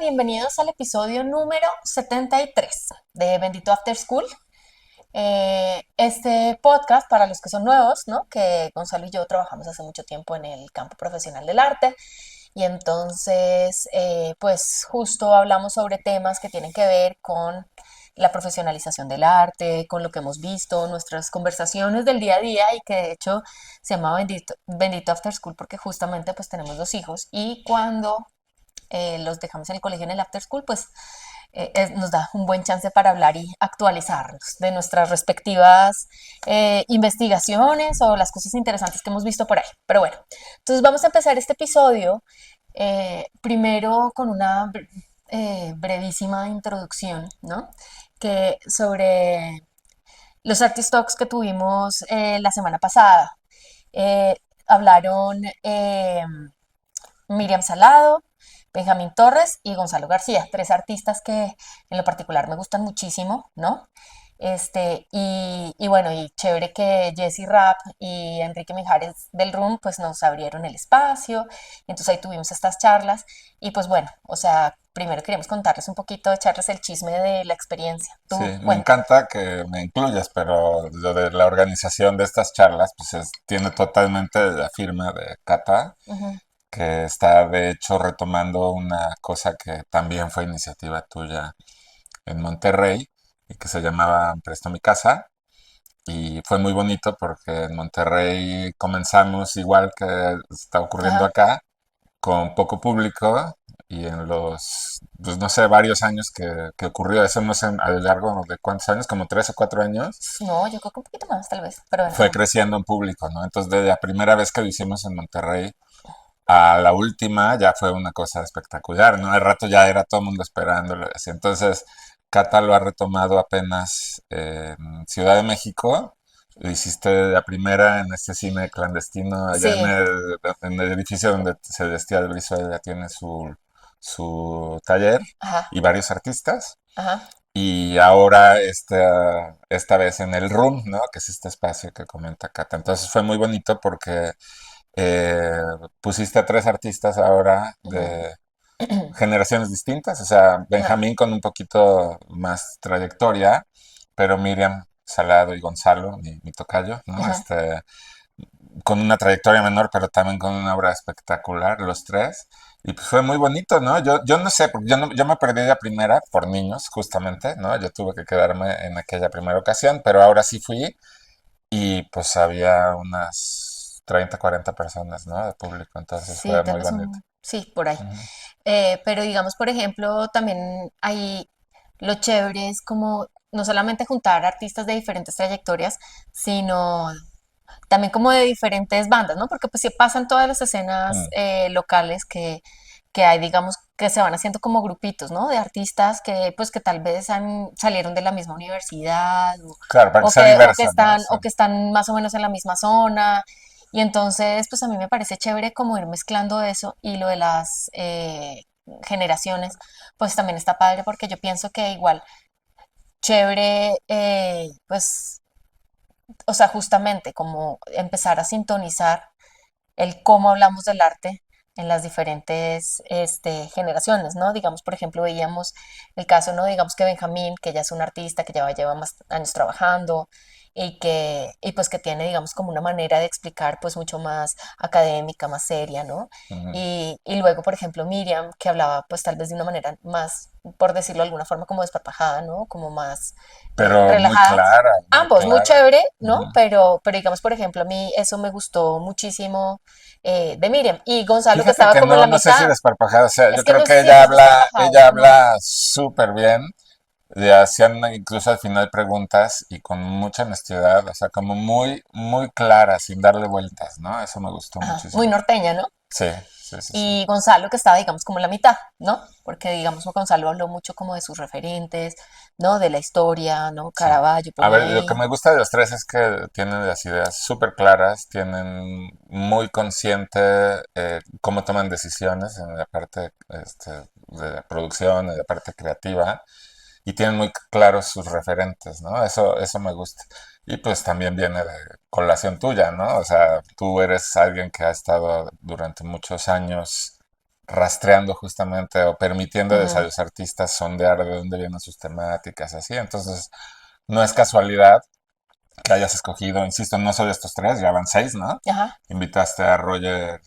bienvenidos al episodio número 73 de Bendito After School. Este podcast, para los que son nuevos, ¿no? Que Gonzalo y yo trabajamos hace mucho tiempo en el campo profesional del arte y entonces, pues justo hablamos sobre temas que tienen que ver con la profesionalización del arte, con lo que hemos visto, nuestras conversaciones del día a día y que de hecho se llama Bendito After School porque justamente pues tenemos dos hijos y cuando los dejamos en el colegio en el after school, pues nos da un buen chance para hablar y actualizarnos de nuestras respectivas investigaciones o las cosas interesantes que hemos visto por ahí. Pero bueno, entonces vamos a empezar este episodio primero con una brevísima introducción, ¿no? Que sobre los Artist Talks que tuvimos la semana pasada. Eh, Hablaron Miriam Salado, Benjamín Torres y Gonzalo García, tres artistas que en lo particular me gustan muchísimo, ¿no? Y bueno, y chévere que Jesse Rapp y Enrique Mijares del RUM pues nos abrieron el espacio, entonces ahí tuvimos estas charlas y pues bueno, o sea, primero queremos contarles un poquito, echarles el chisme de la experiencia. Sí, Tú me cuenta. encanta que me incluyas, pero lo de la organización de estas charlas, pues tiene totalmente la firma de Cata, Ujú. que está de hecho retomando una cosa que también fue iniciativa tuya en Monterrey y que se llamaba Presto mi casa. Y fue muy bonito porque en Monterrey comenzamos igual que está ocurriendo Ajá. acá, con poco público y en los, pues no sé, varios años que ocurrió eso, no sé, a lo largo de cuántos años, como 3 o 4 años, No, yo creo que un poquito más, tal vez, pero bueno, fue ajá. creciendo en público, ¿no? Entonces, de la primera vez que lo hicimos en Monterrey a la última ya fue una cosa espectacular, ¿no? Al rato ya era todo el mundo esperándolo, así. Entonces, Cata lo ha retomado apenas en Ciudad de México. Lo hiciste la primera en este cine clandestino allá Sí, en el edificio donde Celestial Brizuela tiene su taller ajá, y varios artistas. ajá, Y ahora esta vez en el Room, ¿no? Que es este espacio que comenta Cata. Entonces fue muy bonito porque eh, pusiste a tres artistas ahora ujú, de generaciones distintas, o sea, ajá, Benjamín con un poquito más trayectoria, pero Miriam Salado y Gonzalo, mi tocayo, ¿no? ujú. Con una trayectoria menor, pero también con una obra espectacular, los tres. Y pues fue muy bonito, ¿no? Yo no sé, porque yo me perdí la primera por niños, justamente, ¿no? Yo tuve que quedarme en aquella primera ocasión, pero ahora sí fui y pues había unas 30 40 personas, ¿no? De público, entonces Sí, fue tal muy vez bonito. un, sí, por ahí. Ujú. Pero digamos, por ejemplo, también hay lo chévere es como no solamente juntar artistas de diferentes trayectorias, sino también como de diferentes bandas, ¿no? Porque pues sí pasan todas las escenas Mm. locales que hay, digamos, que se van haciendo como grupitos, ¿no? De artistas que pues que tal vez salieron de la misma universidad Claro, para que o sea que, diversa, ¿no? Sí. o que están más o menos en la misma zona. Y entonces, pues a mí me parece chévere como ir mezclando eso y lo de las generaciones, pues también está padre porque yo pienso que igual chévere, pues, o sea, justamente como empezar a sintonizar el cómo hablamos del arte en las diferentes generaciones, ¿no? Digamos, por ejemplo, veíamos el caso, ¿no? Digamos que Benjamín, que ya es un artista que lleva más años trabajando y pues que tiene, digamos, como una manera de explicar pues mucho más académica, más seria, ¿no? Ujú. Y luego, por ejemplo, Miriam, que hablaba pues tal vez de una manera más, por decirlo de alguna forma, como desparpajada, ¿no? Como más Pero muy relajada. clara, muy Ambos, muy clara. chévere, ¿no? Ujú. Pero digamos, por ejemplo, a mí eso me gustó muchísimo de Miriam. Y Gonzalo, que Fíjate estaba que como en no, la no sé si mitad, desparpajada, o sea, es yo que creo no que sé si es desparpajado, ella no. habla súper bien, le hacían incluso al final preguntas y con mucha honestidad, o sea, como muy, muy clara, sin darle vueltas, ¿no? Eso me gustó Ajá, muy muchísimo. norteña, ¿no? Sí, sí, sí, sí. Y Gonzalo, que estaba, digamos, como en la mitad, ¿no? Porque, digamos, Gonzalo habló mucho como de sus referentes, ¿no? De la historia, ¿no? Sí. Caravaggio por A ver, lo que ahí. me gusta de los tres es que tienen las ideas súper claras, tienen muy consciente cómo toman decisiones en la parte de la producción, en la parte creativa, y tienen muy claros sus referentes, ¿no? Eso me gusta. Y pues también viene de colación tuya, ¿no? O sea, tú eres alguien que ha estado durante muchos años rastreando justamente o permitiéndoles a Ujú. los artistas sondear de dónde vienen sus temáticas, así. Entonces, no es casualidad que hayas escogido, insisto, no solo estos tres, ya van seis, ¿no? Ajá. Invitaste a Roger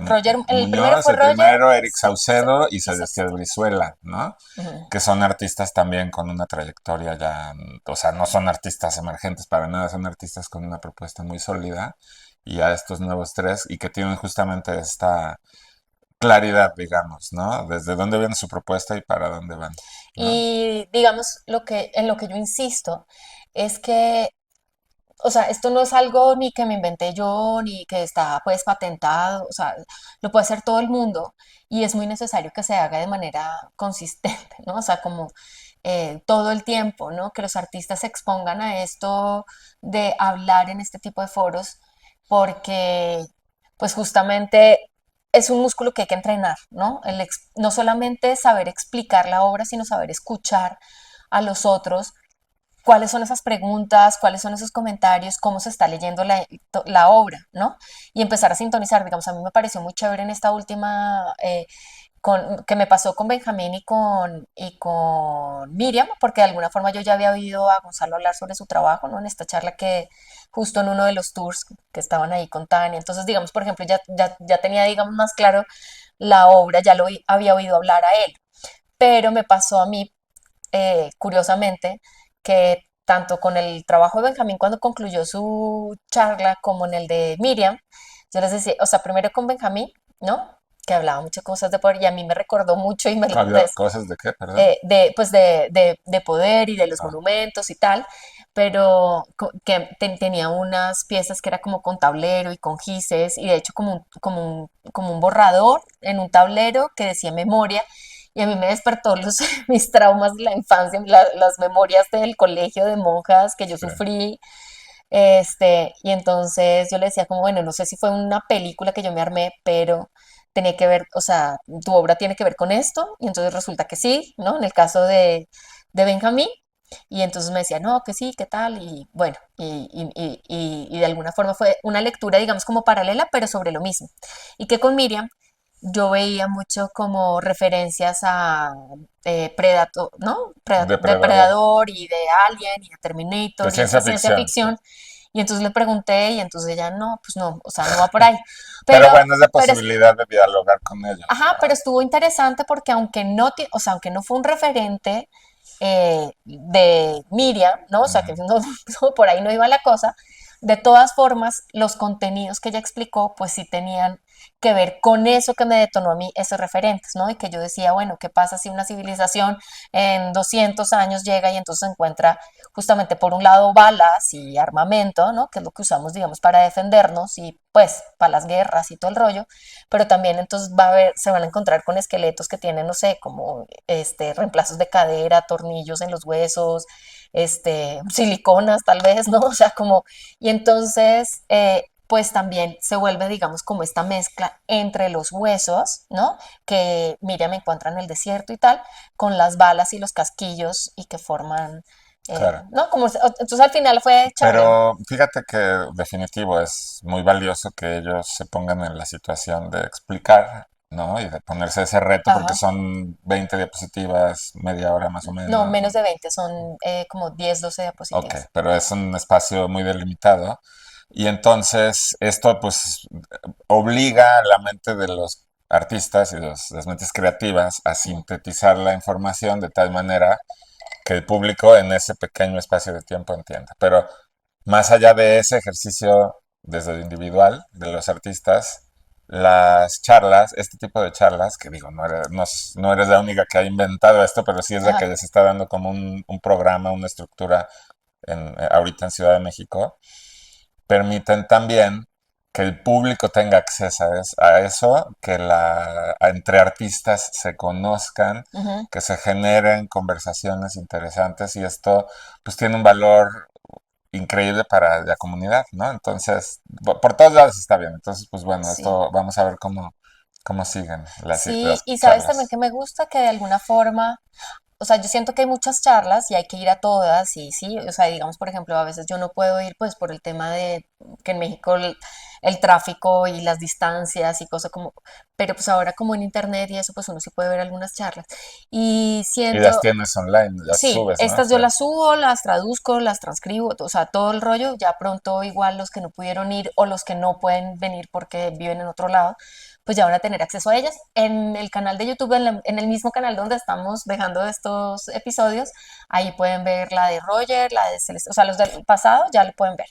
Roger, el primero Muñoz, fue el Roger primero, Eric Saucedo y y Celestial Brizuela, ¿no? Ujú. Que son artistas también con una trayectoria ya, o sea, no son artistas emergentes para nada, son artistas con una propuesta muy sólida y a estos nuevos tres y que tienen justamente esta claridad, digamos, ¿no? Desde dónde viene su propuesta y para dónde van, ¿no? Y digamos, en lo que yo insisto es que, o sea, esto no es algo ni que me inventé yo, ni que está pues patentado, o sea, lo puede hacer todo el mundo y es muy necesario que se haga de manera consistente, ¿no? O sea, como todo el tiempo, ¿no? Que los artistas se expongan a esto de hablar en este tipo de foros, porque pues justamente es un músculo que hay que entrenar, ¿no? No solamente saber explicar la obra, sino saber escuchar a los otros cuáles son esas preguntas, cuáles son esos comentarios, cómo se está leyendo la obra, ¿no? Y empezar a sintonizar, digamos, a mí me pareció muy chévere en esta última, que me pasó con Benjamín y con Miriam, porque de alguna forma yo ya había oído a Gonzalo hablar sobre su trabajo, ¿no? En esta charla que justo en uno de los tours que estaban ahí con Tania, entonces, digamos, por ejemplo, ya tenía, digamos, más claro la obra, ya había oído hablar a él, pero me pasó a mí curiosamente, que tanto con el trabajo de Benjamín cuando concluyó su charla como en el de Miriam, yo les decía, o sea, primero con Benjamín, ¿no? Que hablaba muchas cosas de poder y a mí me recordó mucho y ¿Había cosas de qué, perdón? pues de poder y de los Ah, monumentos y tal, pero que tenía unas piezas que era como con tablero y con gises y de hecho como un borrador en un tablero que decía memoria y a mí me despertó mis traumas de la infancia, las memorias del colegio de monjas que yo sí. sufrí, y entonces yo le decía como, bueno, no sé si fue una película que yo me armé, pero tenía que ver, o sea, tu obra tiene que ver con esto, y entonces resulta que sí, ¿no? En el caso de Benjamín, y entonces me decía, no, que sí, qué tal, y bueno, y de alguna forma fue una lectura, digamos, como paralela, pero sobre lo mismo. Y que con Miriam yo veía mucho como referencias a Predator, ¿no? Depredador. Depredador y de Alien y de De Terminator y esta ciencia ciencia ficción, sí. ficción. Y entonces le pregunté y entonces ella, no, pues no, o sea, no va por ahí. Pero Pero, bueno, es la pero, posibilidad de dialogar con ellos, ajá, pero ¿no? estuvo interesante porque o sea, aunque no fue un referente de Miriam, ¿no? O sea, que Ujú, por ahí no iba la cosa, de todas formas, los contenidos que ella explicó, pues sí tenían que ver con eso que me detonó a mí esos referentes, ¿no? Y que yo decía, bueno, ¿qué pasa si una civilización en 200 años llega y entonces encuentra justamente por un lado balas y armamento, ¿no? Que es lo que usamos, digamos, para defendernos y pues para las guerras y todo el rollo, pero también entonces se van a encontrar con esqueletos que tienen, no sé, como reemplazos de cadera, tornillos en los huesos, siliconas tal vez, ¿no? O sea, como, y entonces, pues también se vuelve, digamos, como esta mezcla entre los huesos, ¿no? Que Miriam encuentra en el desierto y tal, con las balas y los casquillos y que forman, claro. ¿no? Entonces al final fue chévere. Pero fíjate que definitivo es muy valioso que ellos se pongan en la situación de explicar, ¿no? Y de ponerse ese reto porque Ajá. son 20 diapositivas, media hora más o No, menos. menos de 20 son como 10 12 Ok, diapositivas. pero es un espacio muy delimitado. Y entonces esto pues obliga a la mente de los artistas y las mentes creativas a sintetizar la información de tal manera que el público en ese pequeño espacio de tiempo entienda. Pero más allá de ese ejercicio desde lo individual de los artistas, las charlas, este tipo de charlas, que digo, no eres la única que ha inventado esto, pero sí es la que Ajá. les está dando como un programa, una estructura ahorita en Ciudad de México, permiten también que el público tenga acceso a eso, que entre artistas se conozcan, Ujú. que se generen conversaciones interesantes y esto pues tiene un valor increíble para la comunidad, ¿no? Entonces, por todos lados está bien. Entonces, pues bueno, Sí. esto vamos a ver cómo siguen Sí, las y sabes también charlas. que me gusta que de alguna forma, o sea, yo siento que hay muchas charlas y hay que ir a todas y sí, o sea, digamos, por ejemplo, a veces yo no puedo ir pues por el tema de que en México el tráfico y las distancias y cosas como, pero pues ahora como en internet y eso, pues uno sí puede ver algunas charlas. Y Y las siento, tienes online, las sí, subes, ¿no? estas Sí. yo las subo, las traduzco, las transcribo, o sea, todo el rollo. Ya pronto igual los que no pudieron ir o los que no pueden venir porque viven en otro lado, pues ya van a tener acceso a ellas. En el canal de YouTube, en el mismo canal donde estamos dejando estos episodios, ahí pueden ver la de Roger, la de Celeste, o sea, los del pasado ya lo pueden ver.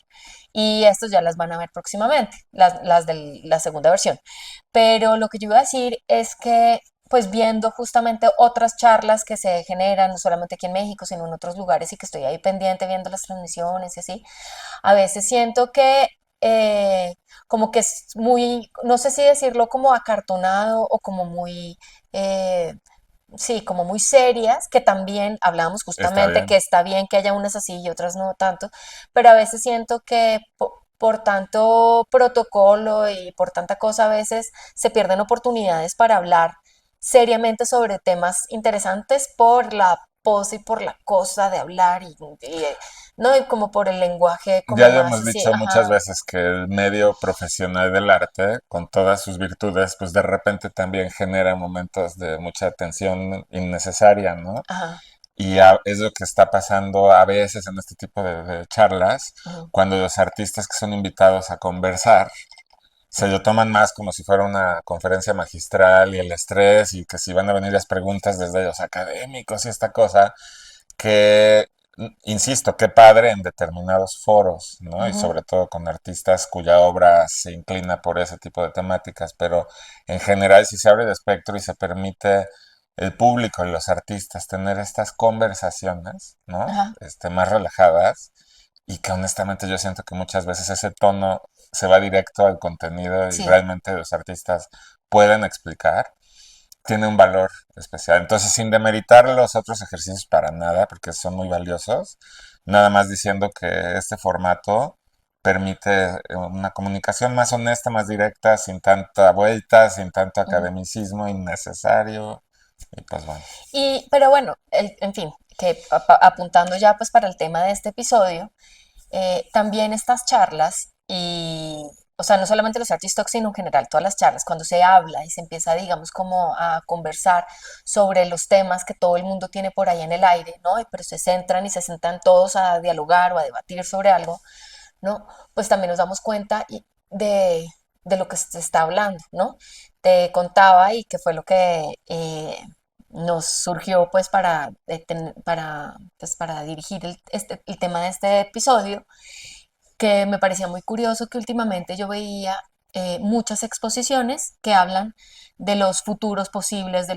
Y estos ya las van a ver próximamente, las de la segunda versión. Pero lo que yo iba a decir es que, pues viendo justamente otras charlas que se generan, no solamente aquí en México, sino en otros lugares, y que estoy ahí pendiente viendo las transmisiones y así, a veces siento que como que es muy, no sé si decirlo como acartonado o como muy, eh, sí, como muy serias, que también hablábamos Está justamente que bien. está bien que haya unas así y otras no tanto, pero a veces siento que por tanto protocolo y por tanta cosa a veces se pierden oportunidades para hablar seriamente sobre temas interesantes por la pose y por la cosa de hablar no, y como por el lenguaje como Ya lo más hemos así, dicho muchas ajá, veces que el medio profesional del arte, con todas sus virtudes, pues de repente también genera momentos de mucha tensión innecesaria, ¿no? ajá, Y es lo que está pasando a veces en este tipo de charlas, ujú, cuando los artistas que son invitados a conversar se lo toman más como si fuera una conferencia magistral y el estrés y que si van a venir las preguntas desde los académicos y esta cosa, que, insisto, qué padre en determinados foros, ¿no? Y ujú, sobre todo con artistas cuya obra se inclina por ese tipo de temáticas, pero en general si se abre el espectro y se permite el público y los artistas tener estas conversaciones, ¿no? ajá, Más relajadas y que honestamente yo siento que muchas veces ese tono se va directo al contenido y sí, realmente los artistas pueden explicar, tiene un valor especial. Entonces, sin demeritar los otros ejercicios para nada, porque son muy valiosos, nada más diciendo que este formato permite una comunicación más honesta, más directa, sin tanta vuelta, sin tanto ujú. academicismo innecesario. Y pues bueno, Pero bueno, en fin, que apuntando ya pues para el tema de este episodio, también estas charlas o sea, no solamente los Artist Talks, sino en general todas las charlas, cuando se habla y se empieza, digamos, como a conversar sobre los temas que todo el mundo tiene por ahí en el aire, ¿no? Pero se centran y se sentan todos a dialogar o a debatir sobre algo, ¿no? Pues también nos damos cuenta de lo que se está hablando, ¿no? Te contaba y que fue lo que nos surgió pues para dirigir el tema de este episodio, que me parecía muy curioso que últimamente yo veía muchas exposiciones que hablan de los futuros posibles,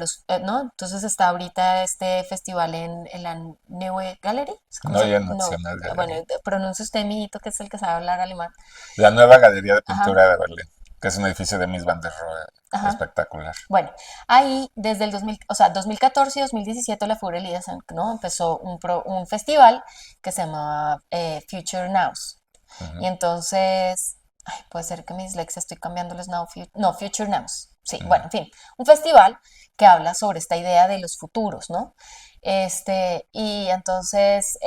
¿no? Entonces está ahorita este festival en la Neue Galerie, ¿cómo no se hay llama? en No, Nacional bueno, Galería. pronuncia usted, mijito, que es el que sabe hablar alemán. La nueva Galería de Ajá, Pintura de Berlín, que es un edificio de Mies van der Rohe ajá. espectacular. Bueno, ahí desde el 2000, o sea, 2014 y 2017 la Furia Elías, ¿no? Empezó un festival que se llamaba Future Nows. Y Ujú, entonces, ay, puede ser que mi dislexia estoy cambiándoles no, Future Nows. Sí, ujú. bueno, en fin, un festival que habla sobre esta idea de los futuros, ¿no? Y entonces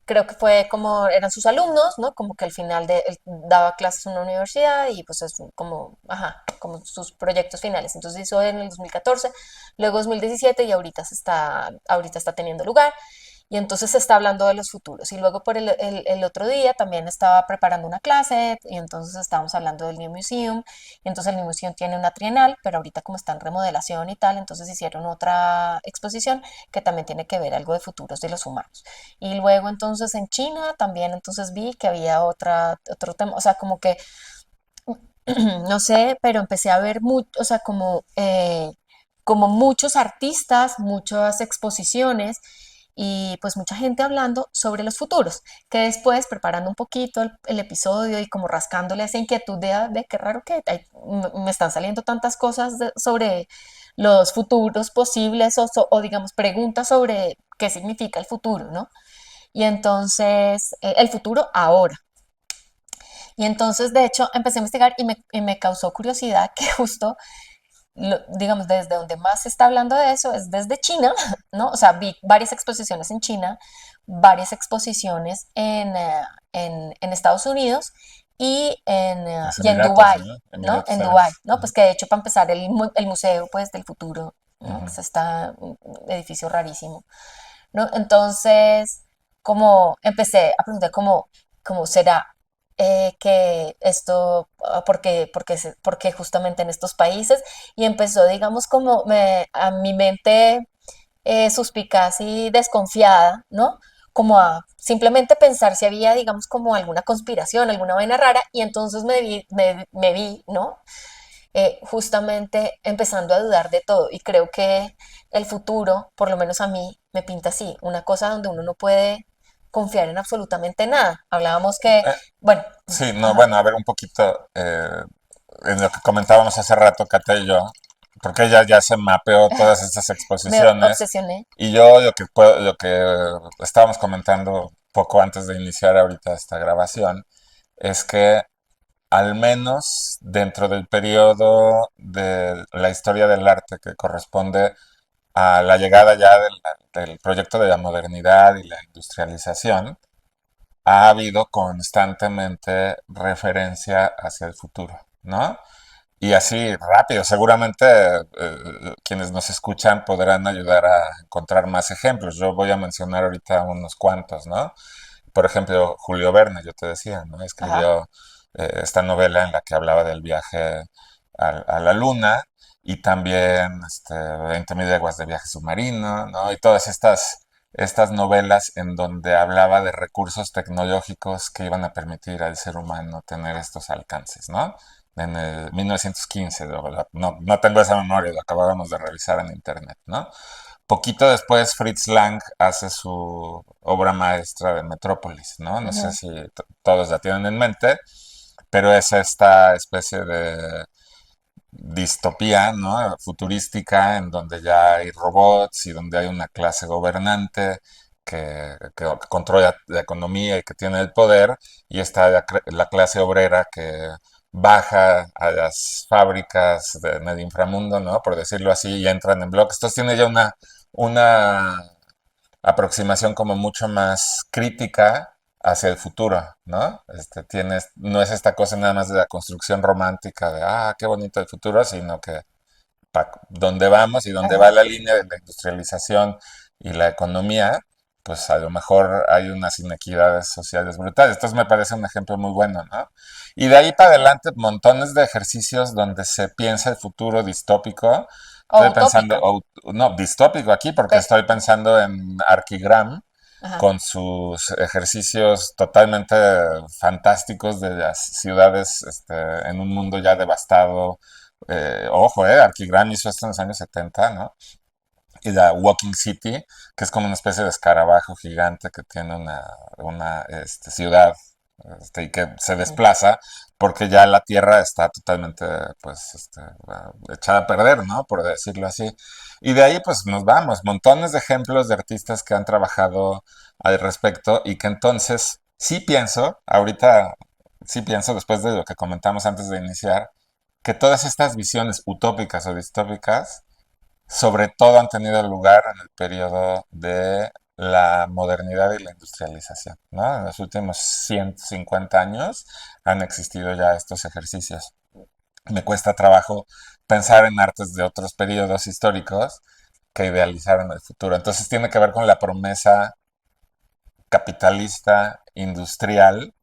creo que fue como eran sus alumnos, ¿no? Como que al final él daba clases en una universidad y pues es como, ajá, como sus proyectos finales. Entonces hizo en el 2014, luego 2017 y ahorita está teniendo lugar. Y entonces se está hablando de los futuros. Y luego por el otro día también estaba preparando una clase y entonces estábamos hablando del New Museum. Y entonces el New Museum tiene una trienal, pero ahorita como está en remodelación y tal, entonces hicieron otra exposición que también tiene que ver algo de futuros de los humanos. Y luego entonces en China también entonces vi que había otro tema, o sea, como que, no sé, pero empecé a ver mucho, o sea, como muchos artistas, muchas exposiciones y pues mucha gente hablando sobre los futuros, que después preparando un poquito el episodio y como rascándole esa inquietud de qué raro que me están saliendo tantas cosas sobre los futuros posibles o digamos preguntas sobre qué significa el futuro, ¿no? Y entonces, el futuro ahora. Y entonces, de hecho, empecé a investigar y me causó curiosidad que justo digamos, desde donde más se está hablando de eso es desde China, ¿no? O sea, vi varias exposiciones en China, varias exposiciones en Estados Unidos Los y en Emiratos, Dubái, ¿no? ¿no? Emiratos En Dubái, Árabes. ¿no? Pues que de hecho para empezar el museo pues del futuro, ¿no? Que Ujú. es un edificio rarísimo, ¿no? Entonces, como empecé a preguntar cómo será que esto, por qué justamente en estos países, y empezó, digamos, a mi mente suspicaz y desconfiada, ¿no? Como a simplemente pensar si había, digamos, como alguna conspiración, alguna vaina rara, y entonces me vi, ¿no? Justamente empezando a dudar de todo, y creo que el futuro, por lo menos a mí, me pinta así, una cosa donde uno no puede confiar en absolutamente nada. Hablábamos que, Eh, bueno, sí, no, ajá, bueno, a ver un poquito en lo que comentábamos hace rato, Kate y yo, porque ella ya se mapeó todas estas me exposiciones obsesioné. y yo lo que estábamos comentando poco antes de iniciar ahorita esta grabación es que al menos dentro del periodo de la historia del arte que corresponde a la llegada ya del proyecto de la modernidad y la industrialización, ha habido constantemente referencia hacia el futuro, ¿no? Y así rápido, seguramente quienes nos escuchan podrán ayudar a encontrar más ejemplos. Yo voy a mencionar ahorita unos cuantos, ¿no? Por ejemplo, Julio Verne, yo te decía, ¿no? Ajá. Escribió esta novela en la que hablaba del viaje a la luna y también 20.000 leguas de viaje submarino, ¿no? Y todas estas novelas en donde hablaba de recursos tecnológicos que iban a permitir al ser humano tener estos alcances, ¿no? En el 1915, no tengo esa memoria, lo acabábamos de revisar en internet, ¿no? Poquito después Fritz Lang hace su obra maestra de Metrópolis, ¿no? No sé Ujú. si todos la tienen en mente, pero es esta especie de distopía, ¿no? Futurística, en donde ya hay robots y donde hay una clase gobernante que controla la economía y que tiene el poder, y está la clase obrera que baja a las fábricas en el inframundo, ¿no? Por decirlo así, y entran en bloques. Entonces tiene ya una aproximación como mucho más crítica hacia el futuro, ¿no? No es esta cosa nada más de la construcción romántica de, qué bonito el futuro, sino que donde vamos y donde va Ajá. la línea de la industrialización y la economía, pues a lo mejor hay unas inequidades sociales brutales. Entonces me parece un ejemplo muy bueno, ¿no? Y de ahí para adelante, montones de ejercicios donde se piensa el futuro distópico. O Estoy pensando, utópico. no, distópico aquí porque Pues, estoy pensando en Archigram ajá. con sus ejercicios totalmente fantásticos de las ciudades en un mundo ya devastado. Ojo, Archigram hizo esto en los años 70, ¿no? Y la Walking City, que es como una especie de escarabajo gigante que tiene una ciudad y que se Ujú. desplaza porque ya la tierra está totalmente pues echada a perder, ¿no? Por decirlo así. Y de ahí pues nos vamos, montones de ejemplos de artistas que han trabajado al respecto y que entonces ahorita sí pienso después de lo que comentamos antes de iniciar, que todas estas visiones utópicas o distópicas sobre todo han tenido lugar en el periodo de la modernidad y la industrialización, ¿no? En los últimos 150 años han existido ya estos ejercicios. Me cuesta trabajo pensar en artes de otros periodos históricos que idealizaron el futuro. Entonces tiene que ver con la promesa capitalista, industrial,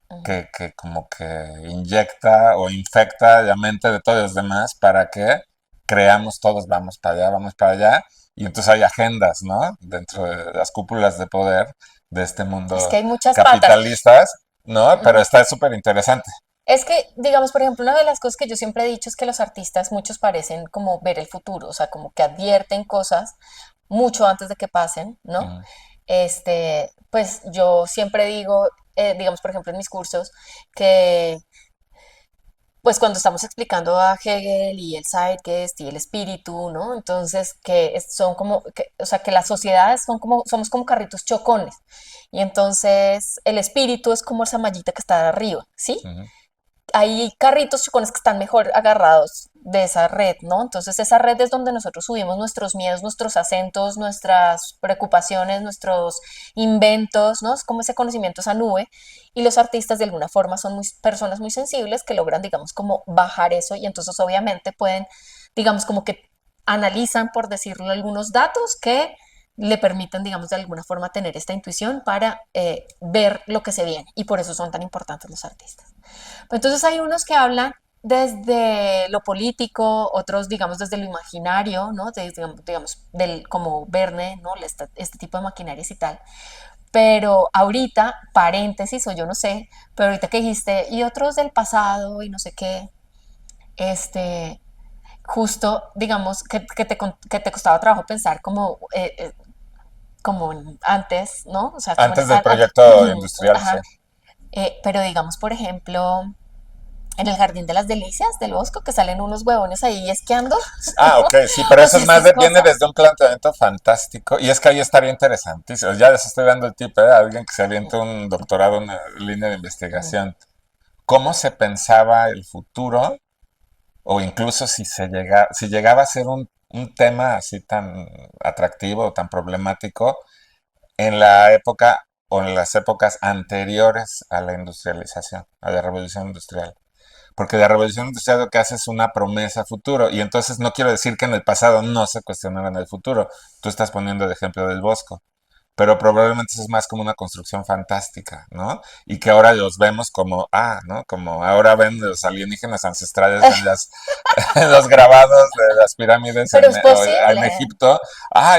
Ujú. que como que inyecta o infecta la mente de todos los demás para que creamos todos vamos para allá, y entonces hay agendas, ¿no? Dentro de las cúpulas de poder de este Es que mundo hay muchas patas. capitalistas, ¿no? Pero Ujú. está súper interesante. Es que, digamos, por ejemplo, una de las cosas que yo siempre he dicho es que los artistas, muchos parecen como ver el futuro, o sea, como que advierten cosas mucho antes de que pasen, ¿no? Mm, Pues yo siempre digo, digamos, por ejemplo, en mis cursos, que pues cuando estamos explicando a Hegel y el Zeitgeist y el espíritu, ¿no? Entonces, son como, o sea, que las sociedades somos como carritos chocones. Y entonces el espíritu es como esa mallita que está arriba, ¿sí? ujú, hay carritos chocones que están mejor agarrados de esa red, ¿no? Entonces esa red es donde nosotros subimos nuestros miedos, nuestros acentos, nuestras preocupaciones, nuestros inventos, ¿no? Es como ese conocimiento, esa nube. Y los artistas de alguna forma son personas muy sensibles que logran, digamos, como bajar eso y entonces obviamente pueden, digamos, como que analizan, por decirlo, algunos datos que le permiten, digamos, de alguna forma tener esta intuición para ver lo que se viene. Y por eso son tan importantes los artistas. Entonces hay unos que hablan desde lo político, otros, digamos, desde lo imaginario, ¿no? Digamos, del, como Verne, ¿no? Este tipo de maquinarias y tal. Pero ahorita, paréntesis, o yo no sé, pero ahorita que dijiste, y otros del pasado y no sé qué, este, justo, digamos, que te costaba trabajo pensar como antes, ¿no? O sea, como en Antes del esa, proyecto industrial, sí. ajá, pero digamos, por ejemplo, en el Jardín de las Delicias del Bosco, que salen unos huevones ahí esquiando. Ah, ok, sí, pero O eso sea, es más esas viene cosas. desde un planteamiento fantástico y es que ahí estaría interesantísimo. Ya les estoy dando el tip, ¿eh? A alguien que se aviente un doctorado, una línea de investigación. ¿Cómo se pensaba el futuro? O incluso si llegaba a ser un tema así tan atractivo o tan problemático en la época o en las épocas anteriores a la industrialización, a la revolución industrial. Porque la revolución industrial lo que hace es una promesa a futuro. Y entonces no quiero decir que en el pasado no se cuestionara en el futuro. Tú estás poniendo el ejemplo del Bosco. Pero probablemente eso es más como una construcción fantástica, ¿no? Y que ahora los vemos como, ¿no? Como ahora ven los alienígenas ancestrales en en los grabados de las pirámides Pero es en posible. Egipto.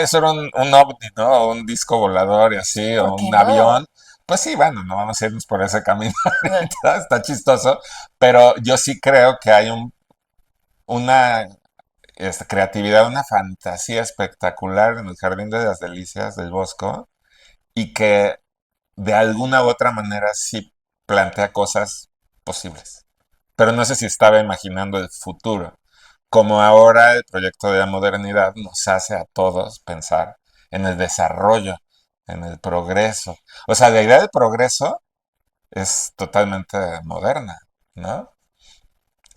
Eso era un ovni, ¿no? O un disco volador y así, o ¿Por qué un no? avión. Pues sí, bueno, no vamos a irnos por ese camino ahorita, está chistoso, pero yo sí creo que hay una creatividad, una fantasía espectacular en el Jardín de las Delicias del Bosco y que de alguna u otra manera sí plantea cosas posibles. Pero no sé si estaba imaginando el futuro, como ahora el proyecto de la modernidad nos hace a todos pensar en el desarrollo, en el progreso. O sea, la idea del progreso es totalmente moderna, ¿no?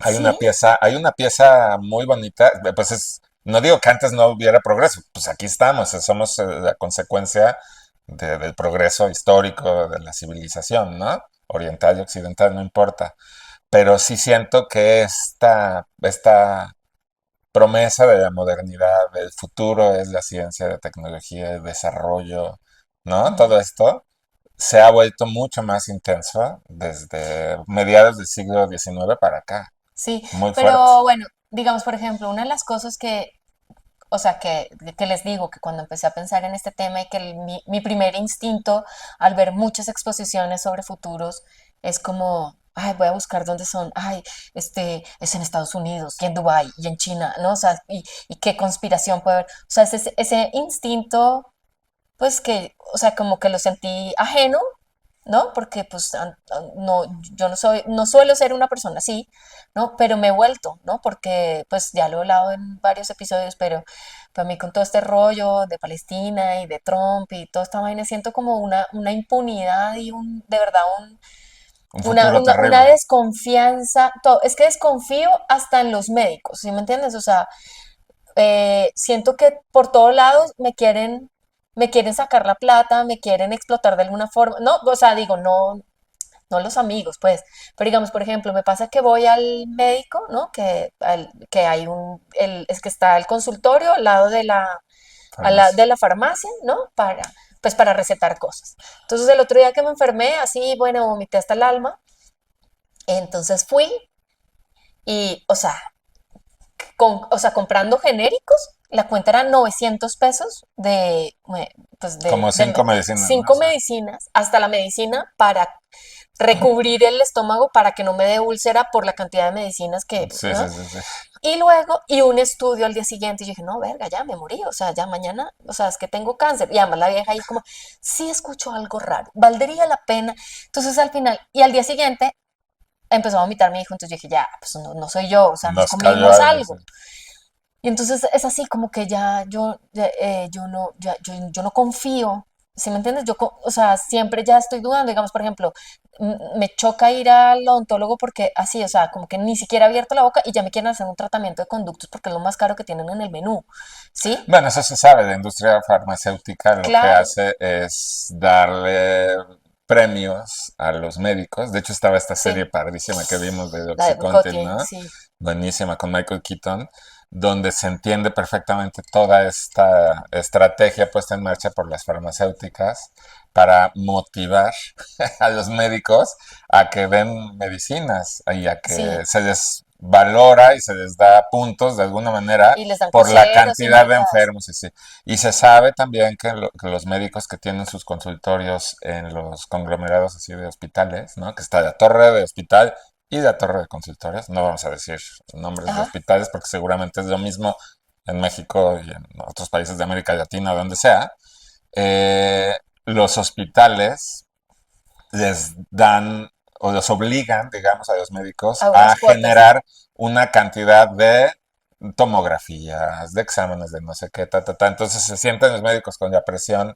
Sí, Hay una pieza muy bonita, pues no digo que antes no hubiera progreso, pues aquí estamos, somos la consecuencia del progreso histórico de la civilización, ¿no? Oriental y occidental, no importa. Pero sí siento que esta promesa de la modernidad, del futuro es la ciencia, la tecnología, el desarrollo, ¿no? Todo esto se ha vuelto mucho más intenso desde mediados del siglo XIX para acá, sí. muy fuerte. Pero bueno, digamos, por ejemplo, una de las cosas que, o sea, que les digo que cuando empecé a pensar en este tema y que mi primer instinto al ver muchas exposiciones sobre futuros es como, ay, voy a buscar dónde son, ay, es en Estados Unidos y en Dubái y en China, ¿no? O sea, y qué conspiración puede haber. O sea, ese instinto, pues que, o sea, como que lo sentí ajeno, ¿no? Porque pues no, yo no soy, no suelo ser una persona así, ¿no? Pero me he vuelto, ¿no? Porque pues ya lo he hablado en varios episodios, pero para mí con todo este rollo de Palestina y de Trump y toda esta vaina siento como una impunidad y de verdad, Un futuro una terrible. desconfianza, todo. Es que desconfío hasta en los médicos, ¿sí me entiendes? O sea, siento que por todos lados me quieren sacar la plata, me quieren explotar de alguna forma. No, o sea, digo, no, no los amigos, pues, pero digamos, por ejemplo, me pasa que voy al médico, ¿no? Que hay es que está el consultorio al lado de Farmacia. de la farmacia, ¿no? Pues para recetar cosas. Entonces el otro día que me enfermé, así, bueno, vomité hasta el alma, entonces fui y, o sea, comprando genéricos, la cuenta era 900 pesos pues Como cinco medicinas, ¿no? cinco O sea, medicinas, hasta la medicina para recubrir el estómago para que no me dé úlcera por la cantidad de medicinas que, sí, ¿no? sí, sí, sí. Y luego, y un estudio al día siguiente, y yo dije, no, verga, ya me morí, o sea, ya mañana, o sea, es que tengo cáncer. Y además la vieja ahí como, sí escucho algo raro, valdría la pena. Entonces al final, y al día siguiente empezó a vomitar mi hijo, entonces yo dije, ya, pues no, no soy yo, o sea, nos Nos cayó comimos algo, sí. algo. Y entonces es así como que ya yo no confío. ¿Sí me entiendes? O sea, siempre ya estoy dudando, digamos, por ejemplo, me choca ir al odontólogo porque así, o sea, como que ni siquiera he abierto la boca y ya me quieren hacer un tratamiento de conductos porque es lo más caro que tienen en el menú, ¿sí? Bueno, eso se sabe, la industria farmacéutica lo que Claro, hace es darle premios a los médicos. De hecho, estaba esta serie sí, padrísima que vimos de la de OxyContin, Cotie, ¿no? sí, Buenísima con Michael Keaton, donde se entiende perfectamente toda esta estrategia puesta en marcha por las farmacéuticas para motivar a los médicos a que den medicinas y a sí, que se les valora y se les da puntos de alguna manera y les dan por la cruceros y cantidad de maricadas. enfermos. Y, sí. Y se sabe también que los médicos que tienen sus consultorios en los conglomerados así de hospitales, ¿no? Que está la torre de hospital y la torre de consultorios, no vamos a decir nombres de Ajá, hospitales porque seguramente es lo mismo en México y en otros países de América Latina, donde sea, los hospitales les dan o los obligan, digamos, a los médicos a a unas cuotas. generar una cantidad de tomografías, de exámenes de no sé qué, ta, ta, ta. Entonces se sienten los médicos con la presión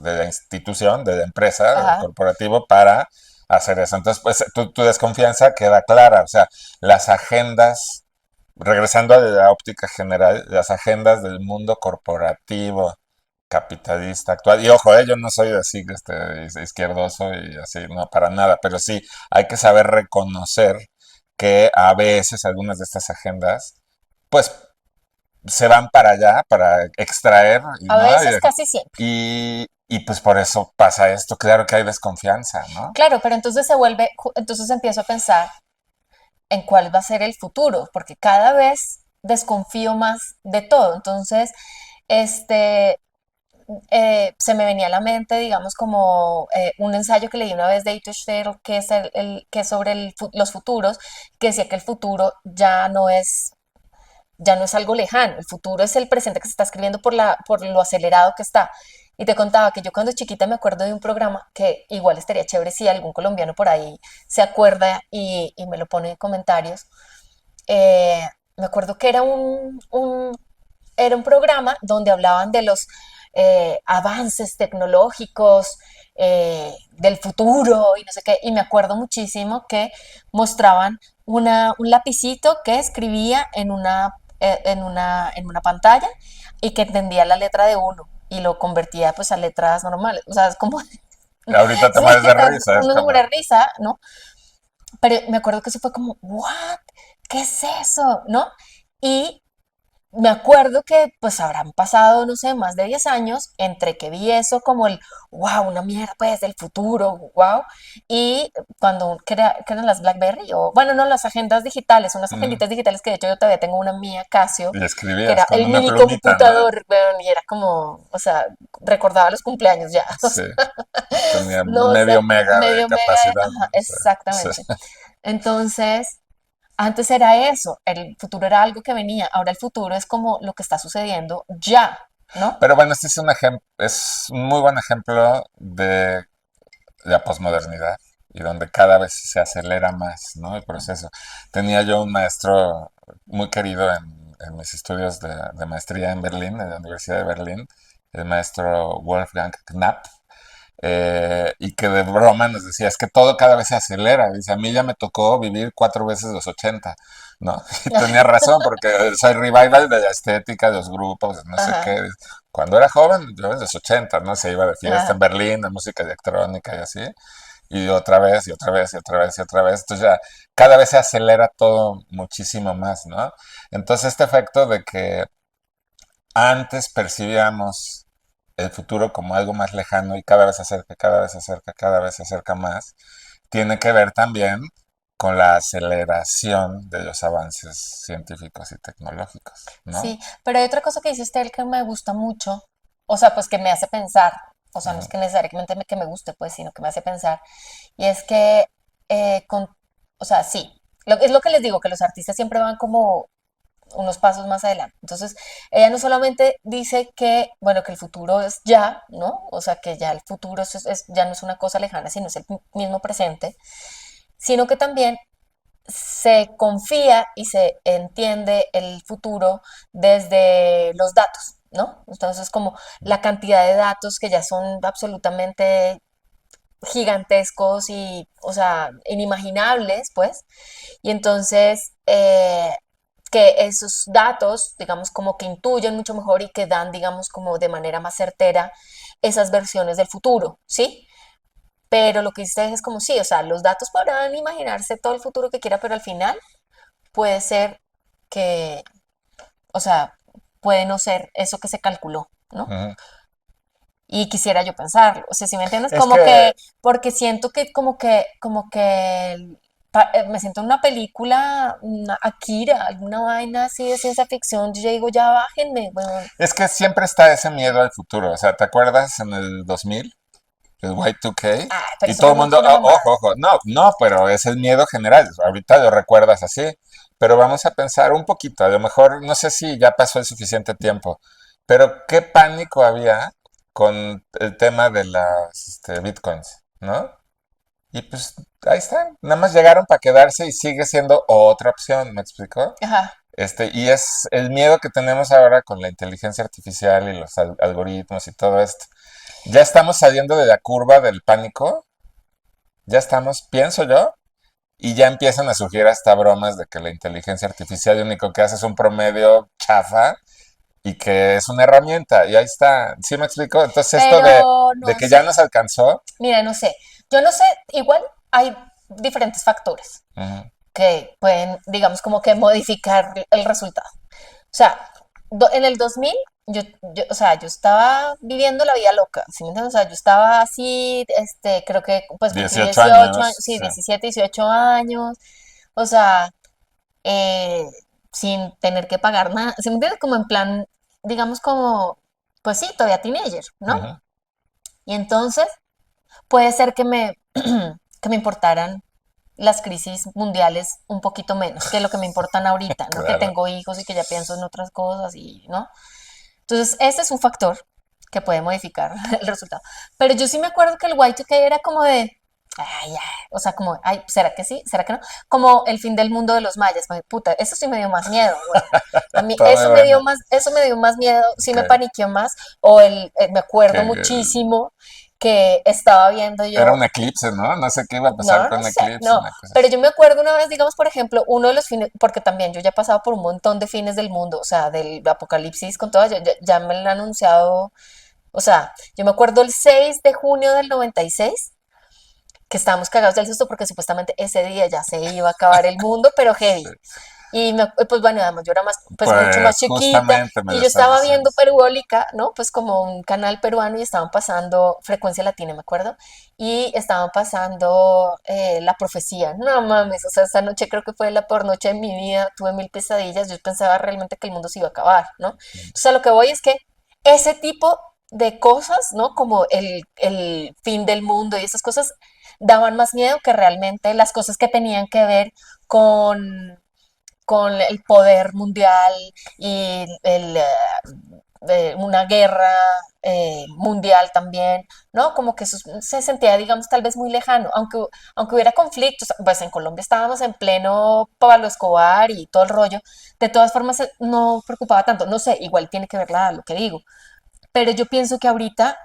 de la institución, de la empresa, del Ajá, corporativo, para hacer eso. Entonces, pues tu desconfianza queda clara. O sea, las agendas, regresando a la óptica general, las agendas del mundo corporativo capitalista actual. Y ojo, yo no soy así izquierdoso y así, no, para nada, pero sí hay que saber reconocer que a veces algunas de estas agendas, pues se van para allá para extraer, a ¿no? veces casi siempre. Y pues por eso pasa esto, claro que hay desconfianza, ¿no? Claro, pero entonces se vuelve, entonces empiezo a pensar en cuál va a ser el futuro, porque cada vez desconfío más de todo. Entonces, este, se me venía a la mente, digamos, como un ensayo que leí una vez de Ito que es, que es sobre los futuros, que decía que el futuro ya no es algo lejano, el futuro es el presente que se está escribiendo por lo acelerado que está. Y te contaba que yo cuando chiquita me acuerdo de un programa que igual estaría chévere si algún colombiano por ahí se acuerda y me lo pone en comentarios. Eh, Me acuerdo que era era un programa donde hablaban de los avances tecnológicos, del futuro y no sé qué. Y me acuerdo muchísimo que mostraban un lapicito que escribía en una pantalla y que entendía la letra de uno y lo convertía pues a letras normales. O sea, es como, Ahorita te sí, mueres de risa, es uno se como, muere de risa, ¿no? Pero me acuerdo que eso fue como, ¿what? ¿Qué es eso? ¿No? Y me acuerdo que pues habrán pasado, no sé, más de 10 años entre que vi eso como wow, una mierda pues del futuro, wow, y cuando, que eran las BlackBerry, o bueno, no, las agendas digitales, unas mm, agenditas digitales que de hecho yo todavía tengo una mía Casio, y que escribías era con el una mini plumita, ¿no? computador, weón, y era como, o sea, recordaba los cumpleaños ya, o Sí, sea, tenía no, o sea, medio mega de medio mega, capacidad, ajá, ¿no? Sí, sí. exactamente. Entonces, antes era eso, el futuro era algo que venía, ahora el futuro es como lo que está sucediendo ya, ¿no? Pero bueno, este es un muy buen ejemplo de la posmodernidad y donde cada vez se acelera más, ¿no? El proceso. Tenía yo un maestro muy querido en mis estudios de maestría en Berlín, en la Universidad de Berlín, el maestro Wolfgang Knapp, y que de broma nos decía, es que todo cada vez se acelera. Dice, a mí ya me tocó vivir 4 veces los 80, ¿no? Y tenía razón, porque soy revival de la estética, de los grupos, no sé Ajá, qué. Cuando era joven, yo en los 80, ¿no? Se iba de fiesta en ajá. Berlín, de música electrónica y así. Y otra vez, y otra vez, y otra vez, y otra vez. Entonces ya cada vez se acelera todo muchísimo más, ¿no? Entonces este efecto de que antes percibíamos el futuro como algo más lejano y cada vez se acerca, cada vez se acerca, cada vez se acerca más, tiene que ver también con la aceleración de los avances científicos y tecnológicos, ¿no? Sí, pero hay otra cosa que dice Estel que me gusta mucho, o sea, pues que me hace pensar, o sea, no es Ujú. que necesariamente que me guste, pues, sino que me hace pensar, y es que, con, o sea, sí, es lo que les digo, que los artistas siempre van como unos pasos más adelante. Entonces, ella no solamente dice que, bueno, que el futuro es ya, ¿no? O sea, que ya el futuro ya no es una cosa lejana, sino es el mismo presente, sino que también se confía y se entiende el futuro desde los datos. ¿no? Entonces, como la cantidad de datos que ya son absolutamente gigantescos y, o sea, inimaginables, pues, y entonces que esos datos, digamos, como que intuyen mucho mejor y que dan, digamos, como de manera más certera esas versiones del futuro, ¿sí? Pero lo que dice es como sí, o sea, los datos podrán imaginarse todo el futuro que quiera, pero al final puede ser que, o sea, puede no ser eso que se calculó, ¿no? Ujú. Y quisiera yo pensarlo, o sea, si me entiendes, Es como que, que, porque siento que como que me siento en una película, una Akira, alguna vaina así de ciencia ficción, yo ya digo, ya bájenme, bueno, es que siempre está ese miedo al futuro. O sea, ¿te acuerdas en el 2000? El Y2K, ah, pero y eso todo fue el mundo, una mamada. ojo, ojo, no, no, pero es el miedo general, ahorita lo recuerdas así, pero vamos a pensar un poquito, a lo mejor, no sé si ya pasó el suficiente tiempo, pero qué pánico había con el tema de las bitcoins, ¿no? Y pues ahí están, nada más llegaron para quedarse y sigue siendo otra opción, ¿me explicó? Ajá. Y es el miedo que tenemos ahora con la inteligencia artificial y los algoritmos y todo esto. Ya estamos saliendo de la curva del pánico, ya estamos, pienso yo, y ya empiezan a surgir hasta bromas de que la inteligencia artificial lo único que hace es un promedio chafa y que es una herramienta, y ahí está, ¿sí me explico? Entonces esto Pero de no que ya sé, nos alcanzó, mira, no sé, yo no sé, igual hay diferentes factores ujú, que pueden, digamos, como que modificar el resultado. O sea, en el 2000, o sea, yo estaba viviendo la vida loca, ¿sí me entiendes? O sea, yo estaba así, creo que pues cumplí 18 18 años, años, sí, sí, 17, 18 años, o sea, eh, sin tener que pagar nada, ¿sí me entiendes? Como en plan, digamos como, pues sí, todavía teenager, ¿no? ujú, Y entonces puede ser que que me importaran las crisis mundiales un poquito menos que lo que me importan ahorita, ¿no? Que claro. tengo hijos y que ya pienso en otras cosas y, ¿no? Entonces, ese es un factor que puede modificar el resultado. Pero yo sí me acuerdo que el Y2K era como de, ay, ay, o sea, como, ay, ¿será que sí? ¿Será que no? Como el fin del mundo de los mayas. Como, puta, eso sí me dio más miedo, güey. A mí Todo bueno, eso me dio más miedo, sí me que, paniqueó más. O me acuerdo que muchísimo que estaba viendo era yo, un eclipse, ¿no? No sé qué iba a pasar no, con no un sé, eclipse, no, una cosa pero así. yo me acuerdo una vez, digamos, por ejemplo, uno de los fines, porque también yo ya he pasado por un montón de fines del mundo, o sea, del apocalipsis con todo, ya me lo han anunciado, o sea, yo me acuerdo el 6 de junio del 96 que estábamos cagados del susto porque supuestamente ese día ya se iba a acabar el mundo, pero Sí. heavy. Y pues bueno, además yo era más, pues mucho más Pues chiquita justamente me y lo yo estás estaba diciendo. viendo Peruólica, ¿no? Pues como un canal peruano y estaban pasando Frecuencia Latina, me acuerdo, y estaban pasando La Profecía. No mames, o sea, esa noche creo que fue la peor noche de mi vida, tuve mil pesadillas, yo pensaba realmente que el mundo se iba a acabar, ¿no? Entonces a lo que voy es que ese tipo de cosas, ¿no? Como el fin del mundo y esas cosas daban más miedo que realmente las cosas que tenían que ver con el poder mundial y una guerra mundial también, ¿no? Como que eso se sentía, digamos, tal vez muy lejano, aunque hubiera conflictos, pues en Colombia estábamos en pleno Pablo Escobar y todo el rollo, de todas formas no preocupaba tanto, no sé, igual tiene que ver lo que digo, pero yo pienso que ahorita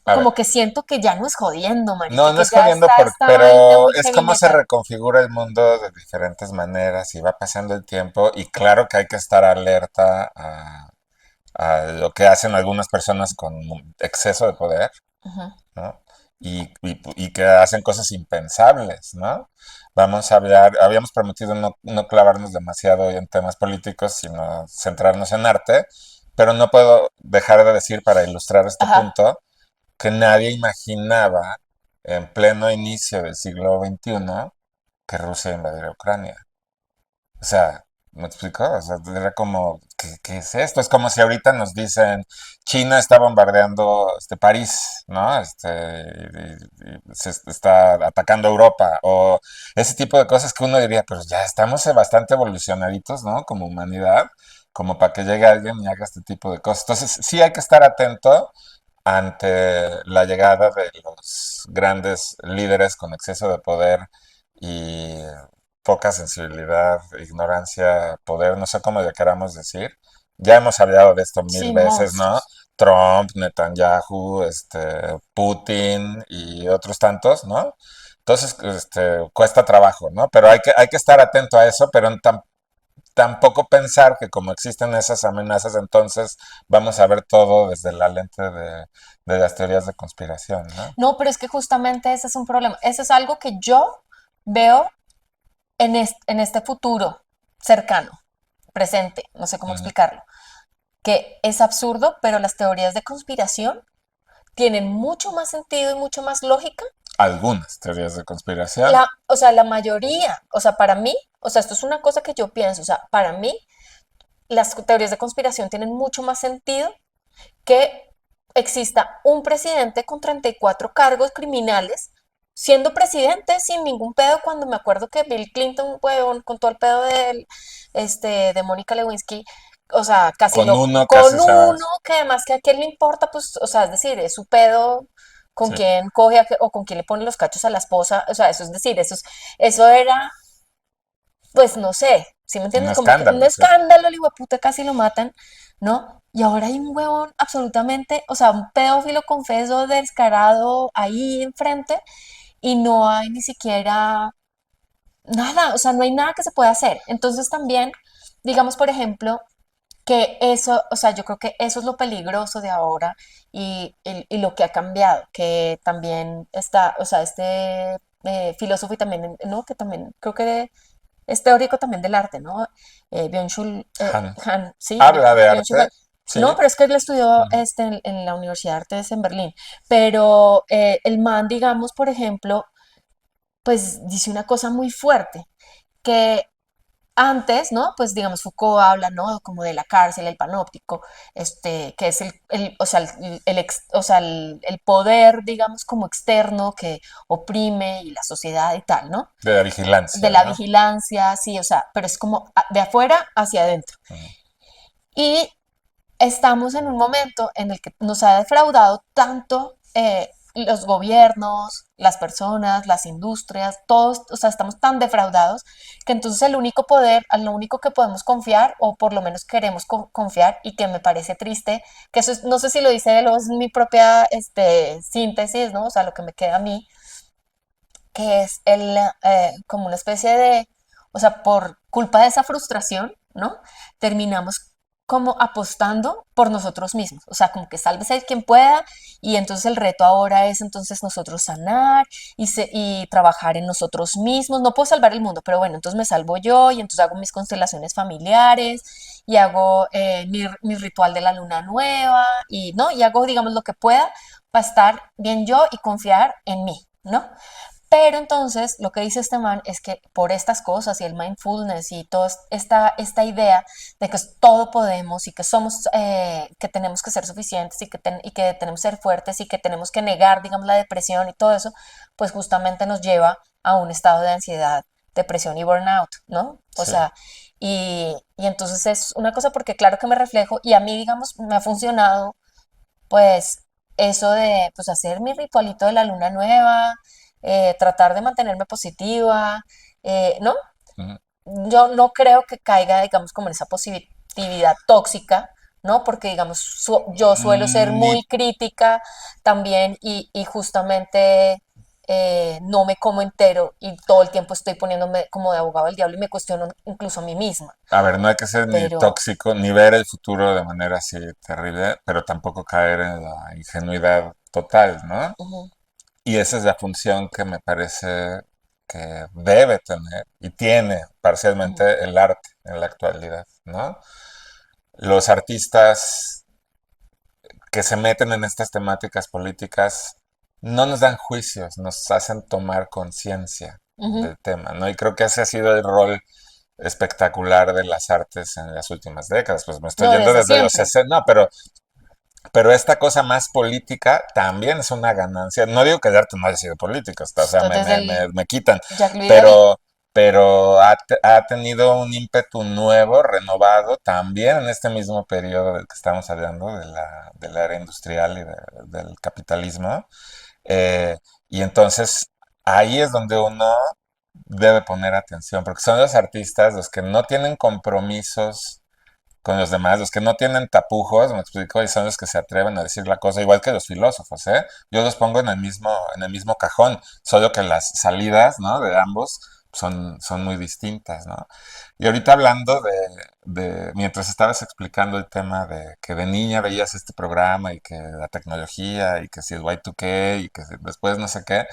A ver, como que siento que ya no es jodiendo, marica, no, no que es ya jodiendo, está esta vaina pero muy es heavy como se metal. reconfigura el mundo de diferentes maneras y va pasando el tiempo y claro que hay que estar alerta a lo que hacen algunas personas con exceso de poder, Ujú, ¿no? Y que hacen cosas impensables, ¿no? Vamos a hablar, habíamos prometido no clavarnos demasiado hoy en temas políticos, sino centrarnos en arte, pero no puedo dejar de decir para ilustrar este ajá. punto que nadie imaginaba en pleno inicio del siglo XXI que Rusia invadiera Ucrania. O sea, ¿me explico? O sea, era como, ¿qué es esto? Es como si ahorita nos dicen, China está bombardeando París, ¿no? Y se está atacando Europa, o ese tipo de cosas que uno diría, pero ya estamos bastante evolucionaditos, ¿no? Como humanidad, como para que llegue alguien y haga este tipo de cosas. Entonces, sí hay que estar atento ante la llegada de los grandes líderes con exceso de poder y poca sensibilidad, ignorancia, poder, no sé cómo le queramos decir, Ya hemos hablado de esto mil Sí, veces, ¿no? monstruos. Trump, Netanyahu, Putin y otros tantos, ¿no? Entonces, cuesta trabajo, ¿no? Pero hay que estar atento a eso, pero tampoco pensar que como existen esas amenazas, entonces vamos a ver todo desde la lente de las teorías de conspiración, ¿no? No, pero es que justamente ese es un problema. Eso es algo que yo veo en este futuro cercano, presente, no sé cómo Ujú. explicarlo, que es absurdo, pero las teorías de conspiración tienen mucho más sentido y mucho más lógica. Algunas teorías de conspiración. O sea, la mayoría, o sea, para mí, o sea, esto es una cosa que yo pienso, o sea, para mí las teorías de conspiración tienen mucho más sentido que exista un presidente con 34 cargos criminales siendo presidente sin ningún pedo, cuando me acuerdo que Bill Clinton, huevón, con todo el pedo de Mónica Lewinsky, o sea, casi Con lo, uno casi con se va. uno que además que a quién le importa, pues, o sea, es decir, es su pedo con Sí, quién coge o con quién le pone los cachos a la esposa, o sea, eso es decir, eso era, pues no sé, ¿sí me un entiendes? Como que un escándalo, sí. escándalo, el puta casi lo matan, ¿no? Y ahora hay un huevón absolutamente, o sea, un pedófilo confeso descarado ahí enfrente y no hay ni siquiera nada, o sea, no hay nada que se pueda hacer. Entonces también, digamos, por ejemplo, que eso, o sea, yo creo que eso es lo peligroso de ahora y lo que ha cambiado, que también está, o sea, filósofo y también, ¿no? Que también creo que es teórico también del arte, ¿no? Byung-Chul Han. Han, sí, Habla de Byung-Chul Han. arte, No, sí. pero es que él estudió Ujú. en la Universidad de Artes en Berlín. Pero el man, digamos, por ejemplo, pues dice una cosa muy fuerte, que antes, ¿no? Pues digamos, Foucault habla, ¿no? Como de la cárcel, el panóptico, que es o sea, o sea, el poder, digamos, como externo que oprime y la sociedad y tal, ¿no? De la De vigilancia, la ¿no? vigilancia, sí, o sea, pero es como de afuera hacia adentro. Ujú. Y estamos en un momento en el que nos ha defraudado tanto los gobiernos, las personas, las industrias, todos, o sea, estamos tan defraudados que entonces el único poder, a lo único que podemos confiar, o por lo menos queremos confiar, y que me parece triste, que eso no sé si lo dice él o es mi propia síntesis, ¿no? O sea, lo que me queda a mí, que es como una especie de, o sea, por culpa de esa frustración, ¿no? Terminamos como apostando por nosotros mismos, o sea, como que sálvese quien pueda y entonces el reto ahora es entonces nosotros sanar y trabajar en nosotros mismos. No puedo salvar el mundo, pero bueno, entonces me salvo yo y entonces hago mis constelaciones familiares y hago mi ritual de la luna nueva y, ¿no? Y hago, digamos, lo que pueda para estar bien yo y confiar en mí, ¿no? Pero entonces lo que dice este man es que por estas cosas y el mindfulness y toda esta idea de que todo podemos y que somos, que tenemos que ser suficientes y que tenemos que ser fuertes y que tenemos que negar, digamos, la depresión y todo eso, pues justamente nos lleva a un estado de ansiedad, depresión y burnout, ¿no? O Sí. sea, y entonces es una cosa porque claro que me reflejo y a mí, digamos, me ha funcionado pues eso de pues hacer mi ritualito de la luna nueva, tratar de mantenerme positiva, ¿no? Ujú. Yo no creo que caiga, digamos, como en esa positividad tóxica, ¿no? Porque, digamos, yo suelo ser Ni, muy crítica también y justamente no me como entero y todo el tiempo estoy poniéndome como de abogado del diablo y me cuestiono incluso a mí misma. a ver, no hay que ser ni Pero, tóxico, ni ver el futuro de manera así terrible, pero tampoco caer en la ingenuidad total, ¿no? ujú, Y esa es la función que me parece que debe tener y tiene ujú, parcialmente el arte en la actualidad, ¿no? Los artistas que se meten en estas temáticas políticas no nos dan juicios, nos hacen tomar conciencia ujú. del tema, ¿no? Y creo que ese ha sido el rol espectacular de las artes en las últimas décadas. Pues me estoy No, yendo desde desde los siempre. 60, no, pero esta cosa más política también es una ganancia. No digo que el arte no haya sido político, o sea, Desde el me quitan, Jacques Louis David. pero, pero ha tenido un ímpetu nuevo, renovado, también en este mismo periodo del que estamos hablando, de la era industrial y del capitalismo. Eh, y entonces ahí es donde uno debe poner atención, porque son los artistas los que no tienen compromisos con los demás, los que no tienen tapujos, me explico, y son los que se atreven a decir la cosa, igual que los filósofos, ¿eh? Yo los pongo en el mismo cajón, solo que las salidas, ¿no? De ambos son muy distintas, ¿no? Y ahorita hablando mientras estabas explicando el tema de que de niña veías este programa y que la tecnología y que si el Y2K y que después no sé qué,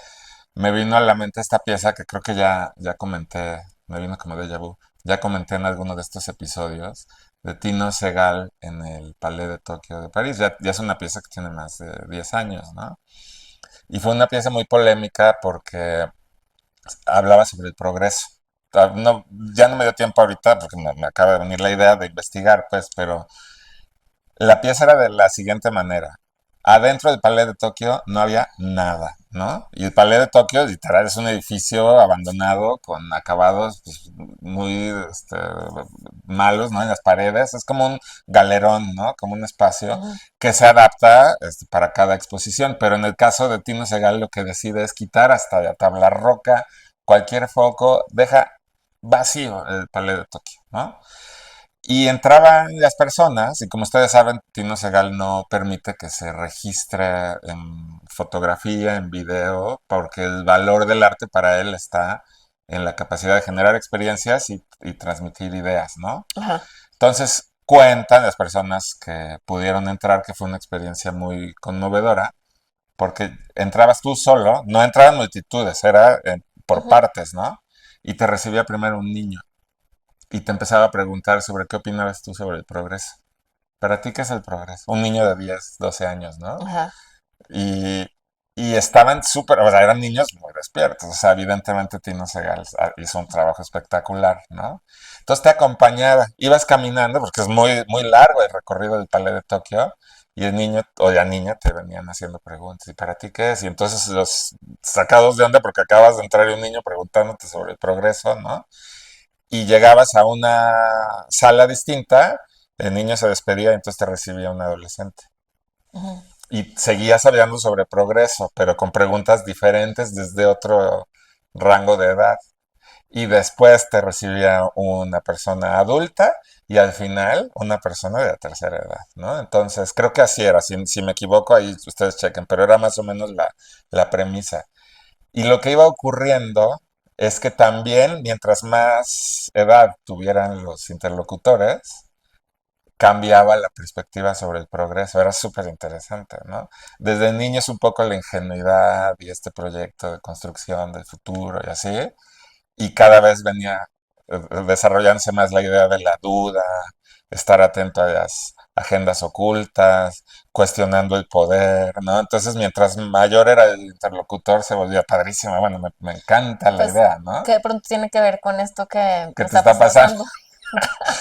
me vino a la mente esta pieza que creo que ya comenté, me vino como déjà vu, ya comenté en alguno de estos episodios, de Tino Segal en el Palais de Tokio de París. Ya es una pieza que tiene más de 10 años, ¿no? Y fue una pieza muy polémica porque hablaba sobre el progreso. No, ya no me dio tiempo ahorita porque me acaba de venir la idea de investigar, pues, pero la pieza era de la siguiente manera. Adentro del Palais de Tokio no había nada, ¿no? Y el Palais de Tokio, literal, es un edificio abandonado con acabados pues, muy malos, ¿no? En las paredes. Es como un galerón, ¿no? Como un espacio Ujú, que se adapta para cada exposición. Pero en el caso de Tino Segal, lo que decide es quitar hasta la tabla roca, cualquier foco, deja vacío el Palais de Tokio, ¿no? Y entraban las personas, y como ustedes saben, Tino Segal no permite que se registre en fotografía, en video, porque el valor del arte para él está en la capacidad de generar experiencias y transmitir ideas, ¿no? ajá, Entonces, cuentan las personas que pudieron entrar que fue una experiencia muy conmovedora, porque entrabas tú solo, no entraban multitudes, era por ujú, partes, ¿no? Y te recibía primero un niño y te empezaba a preguntar sobre qué opinabas tú sobre el progreso. ¿Para ti qué es el progreso? Un niño de 10, 12 años, ¿no? ajá. Y, y estaban súper, o sea, eran niños muy despiertos. O sea, evidentemente Tino Segal hizo un trabajo espectacular, ¿no? Entonces te acompañaba, ibas caminando, porque es muy largo el recorrido del Palais de Tokio, y el niño o la niña te venían haciendo preguntas. ¿Y para ti qué es? Y entonces los sacados de onda, porque acabas de entrar y un niño preguntándote sobre el progreso, ¿no? Y llegabas a una sala distinta, el niño se despedía y entonces te recibía un adolescente. Ujú, Y seguías hablando sobre progreso, pero con preguntas diferentes desde otro rango de edad. Y después te recibía una persona adulta y al final una persona de la tercera edad, ¿no? Entonces, creo que así era, si me equivoco ahí ustedes chequen, pero era más o menos la premisa. Y lo que iba ocurriendo es que también, mientras más edad tuvieran los interlocutores, cambiaba la perspectiva sobre el progreso. Era súper interesante, ¿no? Desde niños un poco la ingenuidad y este proyecto de construcción del futuro y así, y cada vez venía desarrollándose más la idea de la duda, estar atento a las agendas ocultas, cuestionando el poder, ¿no? Entonces, mientras mayor era el interlocutor, se volvía padrísimo. Bueno, me encanta la pues, idea, ¿no? ¿qué de pronto tiene que ver con esto que ¿Qué me te está está pasando? pasando?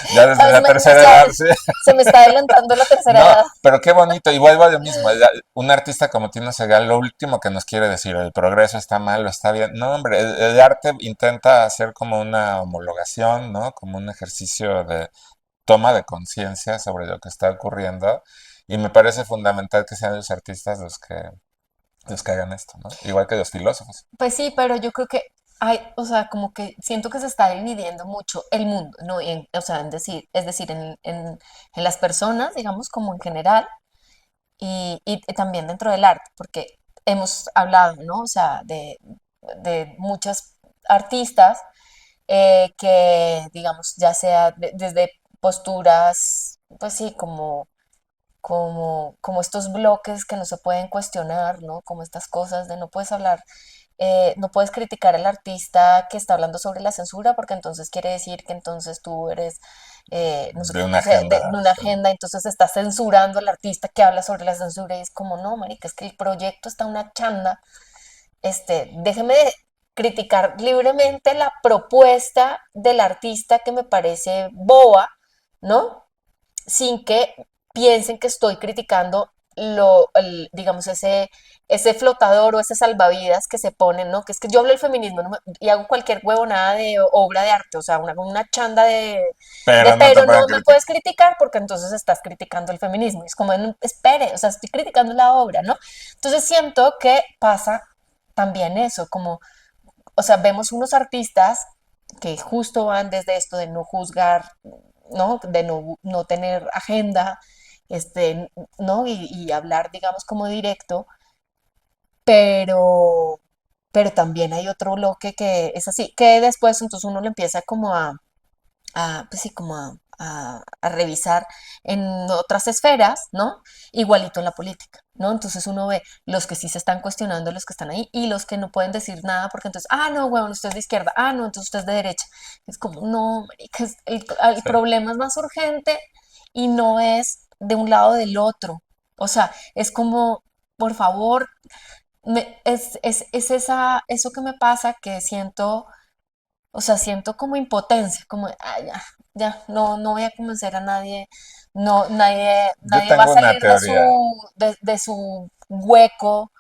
Ya desde ¿Sabes? la tercera edad, sí. Se me está adelantando la tercera No, edad. pero qué bonito, y vuelvo a lo mismo. Un artista como Tino Segal, lo último que nos quiere decir, el progreso está mal o está bien. No, hombre, el arte intenta hacer como una homologación, ¿no? Como un ejercicio de toma de conciencia sobre lo que está ocurriendo. Y me parece fundamental que sean los artistas los que hagan esto, ¿no? Igual que los filósofos. Pues sí, pero yo creo que hay, o sea, como que siento que se está dividiendo mucho el mundo, ¿no? O sea, es decir, en las personas, digamos, como en general, y también dentro del arte, porque hemos hablado, ¿no? O sea, de muchos artistas que, digamos, ya sea desde posturas, pues sí, como estos bloques que no se pueden cuestionar, ¿no? Como estas cosas de no puedes hablar, no puedes criticar al artista que está hablando sobre la censura, porque entonces quiere decir que entonces tú eres, no sé De cómo una agenda. de una agenda, entonces estás censurando al artista que habla sobre la censura y es como, no, marica, es que el proyecto está una chanda, déjeme criticar libremente la propuesta del artista que me parece boba, ¿no? Sin que piensen que estoy criticando digamos, ese flotador o ese salvavidas que se ponen, ¿no? Que es que yo hablo del feminismo, ¿no? Y hago cualquier huevonada de obra de arte, o sea, una chanda Pero no te pero pueden no me criticar. puedes criticar porque entonces estás criticando el feminismo. Y es como, espere, o sea, estoy criticando la obra, ¿no? Entonces siento que pasa también eso, como, o sea, vemos unos artistas que justo van desde esto de no juzgar, ¿no? De no tener agenda, ¿no? Y hablar, digamos, como directo, pero, pero también hay otro bloque que es así, que después entonces uno lo empieza como pues sí, como a revisar en otras esferas, ¿no? Igualito en la política, ¿no? Entonces uno ve los que sí se están cuestionando, los que están ahí, y los que no pueden decir nada porque entonces, no, bueno, usted es de izquierda, no, entonces usted es de derecha. Es como, no, marica, el Sí. problema es más urgente y no es de un lado o del otro. O sea, es como, por favor, es eso que me pasa que siento, o sea, siento como impotencia, como, ya, ya, no voy a convencer a nadie, Yo nadie va a tengo una salir teoría. de su hueco,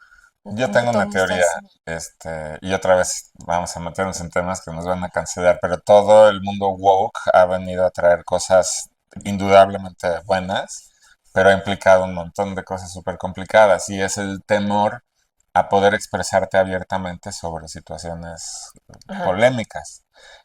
Yo como tengo todo una el mundo está teoría, así. y otra vez vamos a meternos en temas que nos van a cancelar, pero todo el mundo woke ha venido a traer cosas indudablemente buenas, pero ha implicado un montón de cosas súper complicadas y es el temor a poder expresarte abiertamente sobre situaciones Ajá, polémicas.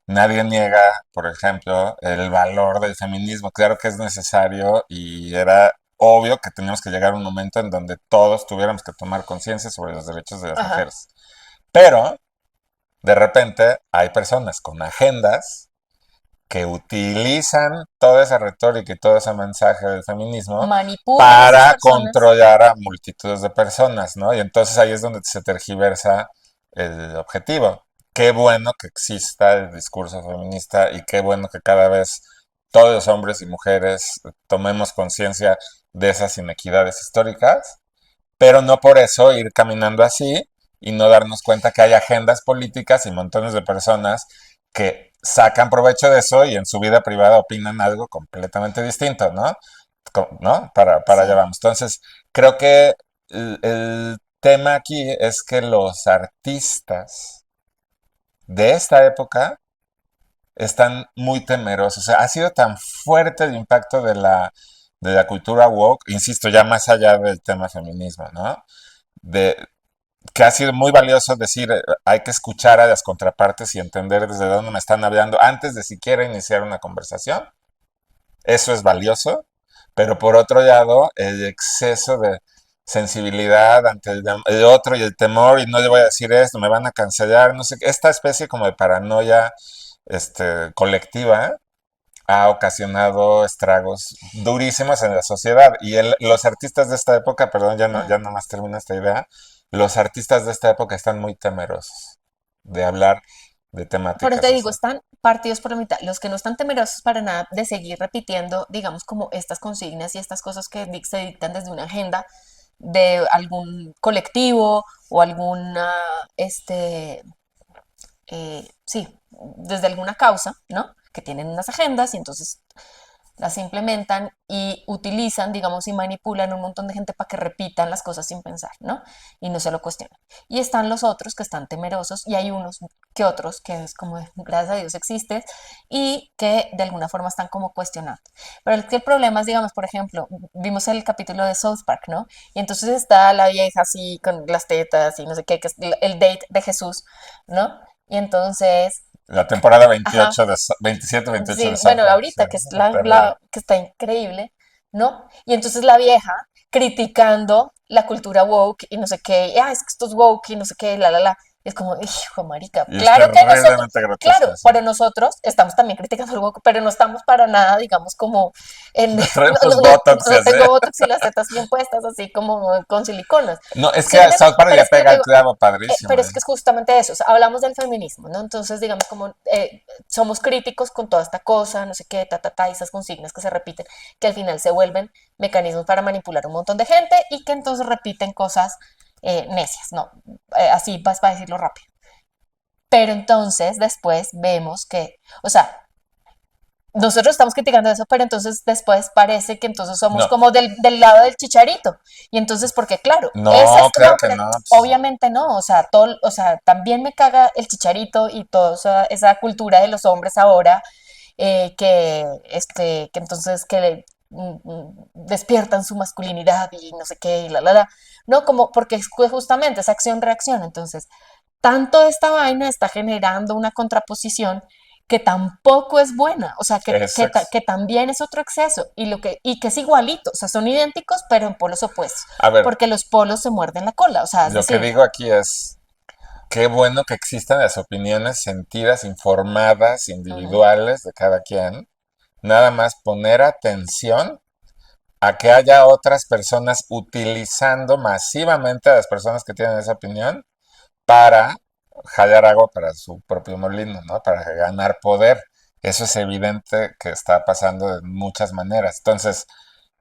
Nadie niega, por ejemplo, el valor del feminismo. Claro que es necesario y era obvio que teníamos que llegar a un momento en donde todos tuviéramos que tomar conciencia sobre los derechos de las ajá, mujeres. Pero, de repente, hay personas con agendas que utilizan toda esa retórica y todo ese mensaje del feminismo manipulan a esas para personas. controlar a multitudes de personas, ¿no? Y entonces ahí es donde se tergiversa el objetivo. Qué bueno que exista el discurso feminista y qué bueno que cada vez todos los hombres y mujeres tomemos conciencia de esas inequidades históricas, pero no por eso ir caminando así y no darnos cuenta que hay agendas políticas y montones de personas que sacan provecho de eso y en su vida privada opinan algo completamente distinto, ¿no? ¿No? Para allá Sí, vamos. Entonces, creo que el tema aquí es que los artistas de esta época están muy temerosos. O sea, ha sido tan fuerte el impacto de la cultura woke, insisto, ya más allá del tema feminismo, ¿no? De, que ha sido muy valioso decir, hay que escuchar a las contrapartes y entender desde dónde me están hablando antes de siquiera iniciar una conversación. Eso es valioso, pero por otro lado, el exceso de sensibilidad ante el otro y el temor, y no le voy a decir esto, me van a cancelar, no sé, esta especie como de paranoia colectiva ha ocasionado estragos durísimos en la sociedad. Y los artistas de esta época, perdón, ajá. ya no más termino esta idea, los artistas de esta época están muy temerosos de hablar de Por eso te temáticas digo, así. están partidos por la mitad. Los que no están temerosos para nada de seguir repitiendo, digamos, como estas consignas y estas cosas que se dictan desde una agenda de algún colectivo o alguna, sí, desde alguna causa, ¿no? Que tienen unas agendas y entonces las implementan y utilizan, digamos, y manipulan un montón de gente para que repitan las cosas sin pensar, ¿no? Y no se lo cuestionan. Y están los otros que están temerosos y hay unos que otros que es como, gracias a Dios existe y que de alguna forma están como cuestionando. Pero el problema es, digamos, por ejemplo, vimos el capítulo de South Park, ¿no? Y entonces está la vieja así con las tetas y no sé qué, que es el date de Jesús, ¿no? Y entonces, La temporada ajá, 28 de, 27-28 de sí, South bueno, Park, sí, ahorita que es terrible. que está increíble, ¿no? Y entonces la vieja criticando la cultura woke y no sé qué, y, es que esto es woke y no sé qué, la. Y es como, hijo, marica, Y es claro que nosotros, terriblemente grotesca, claro, sí. para nosotros estamos también criticando el woke, pero no estamos para nada, digamos, como en, No no, traemos no, botox y no así. tengo botox y las tetas bien puestas, así como con siliconas. No, es ¿Sí que me a entiendes? South Park Pero le es que yo pega te el digo, clavo padrísimo, pero ¿eh? es que es justamente eso, o sea, hablamos del feminismo, ¿no? Entonces, digamos, como somos críticos con toda esta cosa, no sé qué, y esas consignas que se repiten, que al final se vuelven mecanismos para manipular un montón de gente y que entonces repiten cosas necias, ¿no? Así vas para decirlo rápido. Pero entonces después vemos que, o sea, nosotros estamos criticando eso, pero entonces después parece que entonces somos No, como del lado del chicharito. Y entonces, porque claro, esa es, no, no, claro que pero no. Pues, obviamente no, o sea, todo, o sea, también me caga el chicharito y toda esa cultura de los hombres ahora, que entonces despiertan su masculinidad y no sé qué, y la. No, como porque es justamente esa acción-reacción. Entonces, tanto esta vaina está generando una contraposición que tampoco es buena, o sea, Es ex- que también es otro exceso y que es igualito, o sea, son idénticos, pero en polos opuestos, a ver, porque los polos se muerden la cola, o sea, es lo que decir, digo aquí es, qué bueno que existan las opiniones sentidas, informadas, ujú, individuales de cada quien. Nada más poner atención a que haya otras personas utilizando masivamente a las personas que tienen esa opinión para jalar agua para su propio molino, ¿no? Para ganar poder. Eso es evidente que está pasando de muchas maneras. Entonces,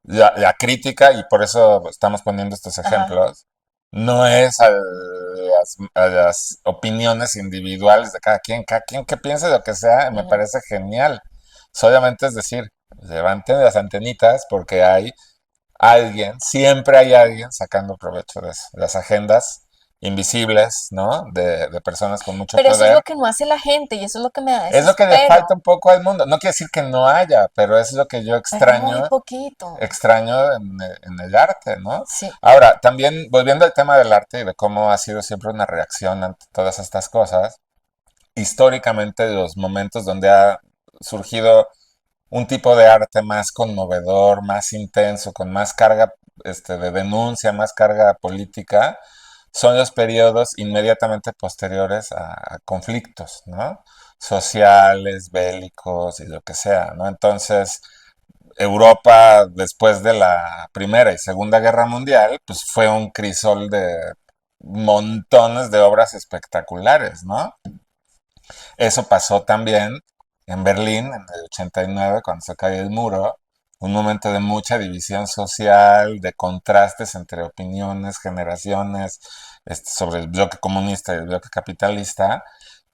la crítica, y por eso estamos poniendo estos ajá, ejemplos, no es a las opiniones individuales de cada quien que piense lo que sea, me ujú, parece genial. Solamente es decir, levanten las antenitas porque hay alguien, siempre hay alguien sacando provecho de eso. Las agendas invisibles, ¿no? De personas con mucho pero eso es poder. lo que no hace la gente y eso es lo que me da Es lo que le falta desespero, un poco al mundo. No quiere decir que no haya, pero es lo que yo pero muy extraño, poquito, extraño en el arte, ¿no? sí, Ahora, también volviendo al tema del arte y de cómo ha sido siempre una reacción ante todas estas cosas, históricamente los momentos donde ha surgido un tipo de arte más conmovedor, más intenso, con más carga de denuncia, más carga política, son los periodos inmediatamente posteriores a conflictos, ¿no? Sociales, bélicos y lo que sea, ¿no? Entonces, Europa, después de la Primera y Segunda Guerra Mundial, pues fue un crisol de montones de obras espectaculares, ¿no? Eso pasó también en Berlín en el 89, cuando se cae el muro, un momento de mucha división social, de contrastes entre opiniones, generaciones, sobre el bloque comunista y el bloque capitalista,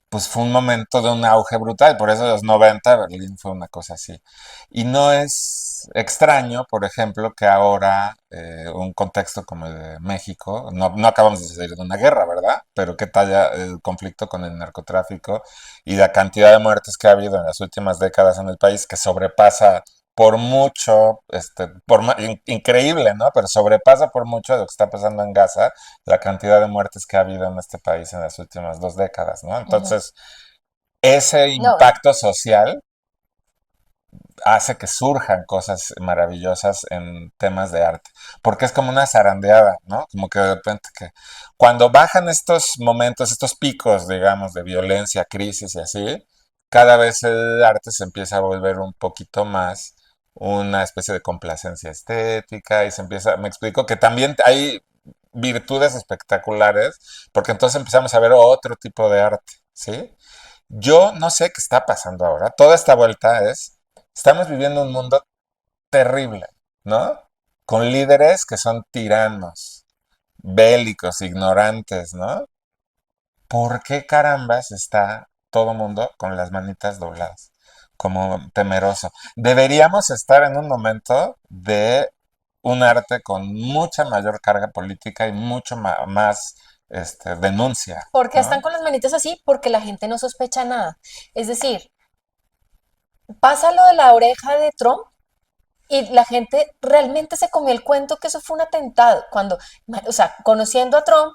pues fue un momento de un auge brutal. Por eso los 90 Berlín fue una cosa así. Y no es extraño, por ejemplo, que ahora un contexto como el de México, no acabamos de salir de una guerra, ¿verdad? Pero qué tal ya el conflicto con el narcotráfico y la cantidad de muertes que ha habido en las últimas décadas en el país que sobrepasa por mucho, increíble, ¿no? Pero sobrepasa por mucho lo que está pasando en Gaza, la cantidad de muertes que ha habido en este país en las últimas 2 décadas, ¿no? ujú. Entonces, ese No, impacto social hace que surjan cosas maravillosas en temas de arte, porque es como una zarandeada, ¿no? Como que de repente que cuando bajan estos momentos, estos picos, digamos, de violencia, crisis y así, cada vez el arte se empieza a volver un poquito más una especie de complacencia estética y se empieza, me explico, que también hay virtudes espectaculares, porque entonces empezamos a ver otro tipo de arte, ¿sí? Yo no sé qué está pasando ahora. Toda esta vuelta estamos viviendo un mundo terrible, ¿no? Con líderes que son tiranos, bélicos, ignorantes, ¿no? ¿Por qué carambas está todo mundo con las manitas dobladas? Como temeroso. Deberíamos estar en un momento de un arte con mucha mayor carga política y mucho más denuncia, ¿por qué están ¿no? con las manitas así? Porque la gente no sospecha nada. Es decir, pasa lo de la oreja de Trump y la gente realmente se comió el cuento que eso fue un atentado. Cuando, o sea, conociendo a Trump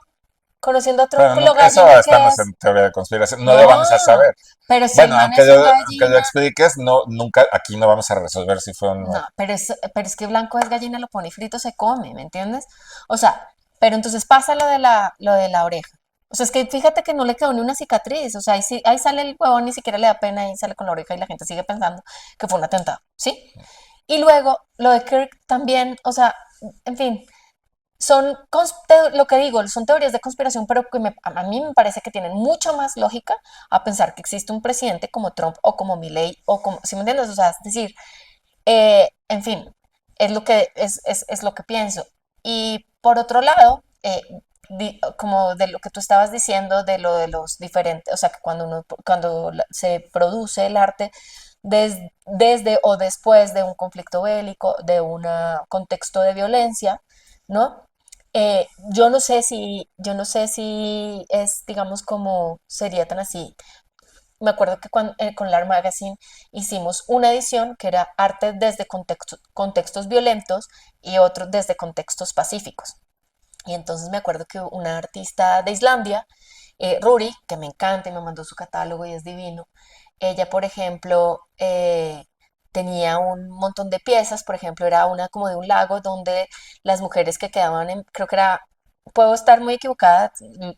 Pero con lo eso gallina que estamos es. en teoría de conspiración, no lo No, vamos a saber. pero si el Bueno, man es un aunque lo gallina, expliques, no, nunca, aquí no vamos a resolver si fue un... no, pero es que blanco es gallina, lo pone y frito se come, ¿me entiendes? O sea, pero entonces pasa lo de la oreja. O sea, es que fíjate que no le quedó ni una cicatriz. O sea, ahí, ahí sale el huevón, ni siquiera le da pena y sale con la oreja y la gente sigue pensando que fue un atentado, ¿sí? Y luego lo de Kirk también, o sea, en fin, son lo que digo, son teorías de conspiración, pero que a mí me parece que tienen mucho más lógica a pensar que existe un presidente como Trump o como Milley o como, ¿sí me entiendes? O sea, es decir, en fin, es lo que pienso. Y por otro lado, como de lo que tú estabas diciendo, de lo de los diferentes, o sea, que cuando se produce el arte desde o después de un conflicto bélico, de un contexto de violencia, ¿no? Yo no sé si es, digamos, como sería tan así. Me acuerdo que con l'Art Magazine hicimos una edición que era arte desde contextos violentos y otro desde contextos pacíficos. Y entonces me acuerdo que una artista de Islandia, Ruri, que me encanta y me mandó su catálogo y es divino, ella, por ejemplo, tenía un montón de piezas, por ejemplo, era una como de un lago donde las mujeres que quedaban en, creo que era, puedo estar muy equivocada,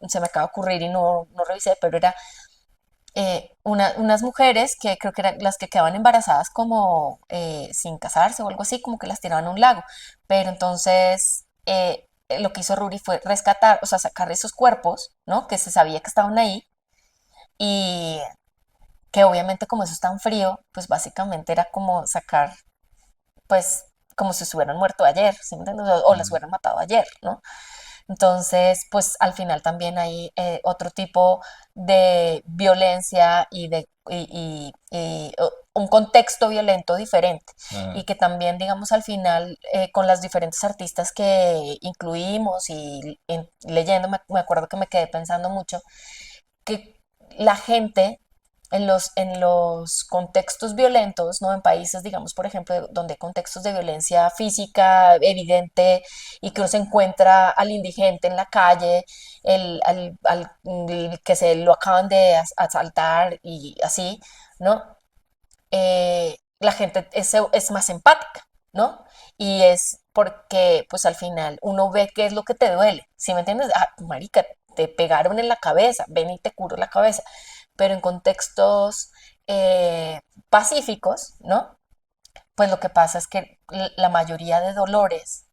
se me acaba de ocurrir y no revisé, pero era unas mujeres que creo que eran las que quedaban embarazadas como sin casarse o algo así, como que las tiraban a un lago. Pero entonces lo que hizo Ruri fue rescatar, o sea, sacar esos cuerpos, ¿no? Que se sabía que estaban ahí y que obviamente como eso es tan frío, pues básicamente era como sacar, pues como si se hubieran muerto ayer, ¿sí me entiendes? O las Mm, hubieran matado ayer, ¿no? Entonces, pues al final también hay otro tipo de violencia y un contexto violento diferente. mm. Y que también, digamos, al final, con las diferentes artistas que incluimos y leyendo, me acuerdo que me quedé pensando mucho que la gente en los contextos violentos, ¿no? En países, digamos, por ejemplo, donde hay contextos de violencia física evidente y que uno se encuentra al indigente en la calle, el que se lo acaban de asaltar y así, ¿no? La gente es más empática, ¿no? Y es porque, pues al final, uno ve qué es lo que te duele, ¿sí me entiendes? Ah, marica, te pegaron en la cabeza, ven y te curo la cabeza, pero en contextos eh, pacíficos, ¿no? Pues lo que pasa es que la mayoría de dolores,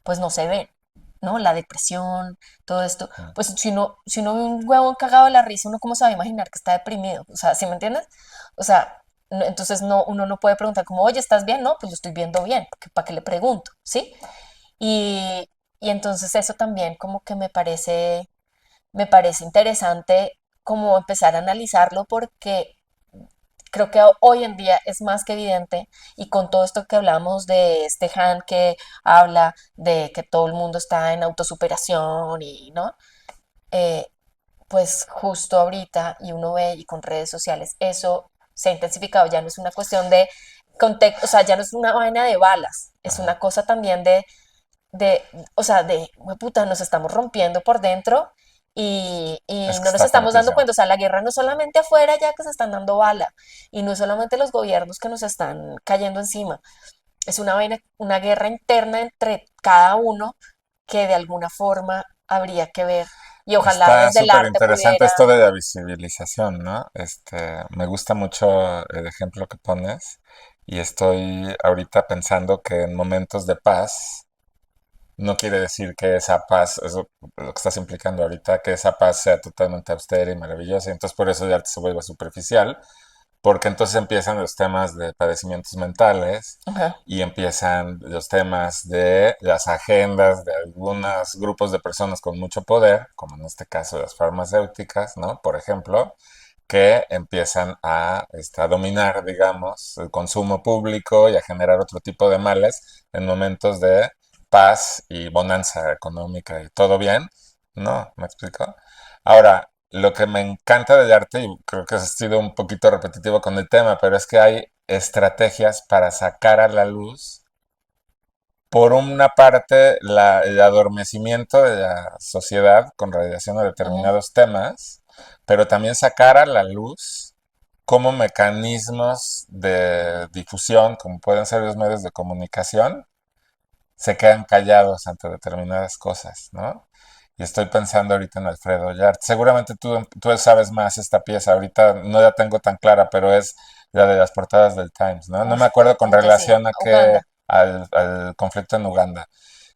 pues no se ven, ¿no? La depresión, todo esto, Mm. pues si uno ve un huevón cagado de la risa, uno cómo se va a imaginar que está deprimido, o sea, ¿sí me entiendes? O sea, entonces no, uno no puede preguntar como, oye, ¿estás bien? No, pues lo estoy viendo bien, ¿para qué le pregunto? ¿Sí? Y, y entonces eso también como que me parece interesante como empezar a analizarlo porque creo que hoy en día es más que evidente y con todo esto que hablamos de este Han que habla de que todo el mundo está en autosuperación y no, Eh, pues justo ahorita y uno ve y con redes sociales eso se ha intensificado, ya no es una cuestión de contexto, o sea, ya no es una vaina de balas, es Ajá. una cosa también de, o sea, puta, nos estamos rompiendo por dentro y Es que no nos está estamos dando fuertísimo. cuenta, o sea, la guerra no es solamente afuera ya que se están dando bala y no es solamente los gobiernos que nos están cayendo encima, es una vaina, una guerra interna entre cada uno que de alguna forma habría que ver y ojalá Está desde el súper arte interesante pudiera, esto de la visibilización, ¿no? Me gusta mucho el ejemplo que pones y estoy ahorita pensando que en momentos de paz no quiere decir que esa paz, eso lo que estás implicando ahorita, que esa paz sea totalmente austera y maravillosa, y entonces por eso ya se vuelve superficial, porque entonces empiezan los temas de padecimientos mentales ajá, y empiezan los temas de las agendas de algunos grupos de personas con mucho poder, como en este caso las farmacéuticas, ¿no? Por ejemplo, que empiezan a dominar, digamos, el consumo público y a generar otro tipo de males en momentos de paz y bonanza económica y todo bien, ¿no? ¿Me explico? Ahora, lo que me encanta del arte, y creo que ha sido un poquito repetitivo con el tema, pero es que hay estrategias para sacar a la luz, por una parte, el adormecimiento de la sociedad con relación a ujú, determinados temas, pero también sacar a la luz como mecanismos de difusión, como pueden ser los medios de comunicación, se quedan callados ante determinadas cosas, ¿no? Y estoy pensando ahorita en Alfredo Yart. Seguramente tú sabes más esta pieza, ahorita no la tengo tan clara, pero es la de las portadas del Times, ¿no? No me uf, acuerdo con puta, sí, relación a Uganda, al conflicto en Uganda.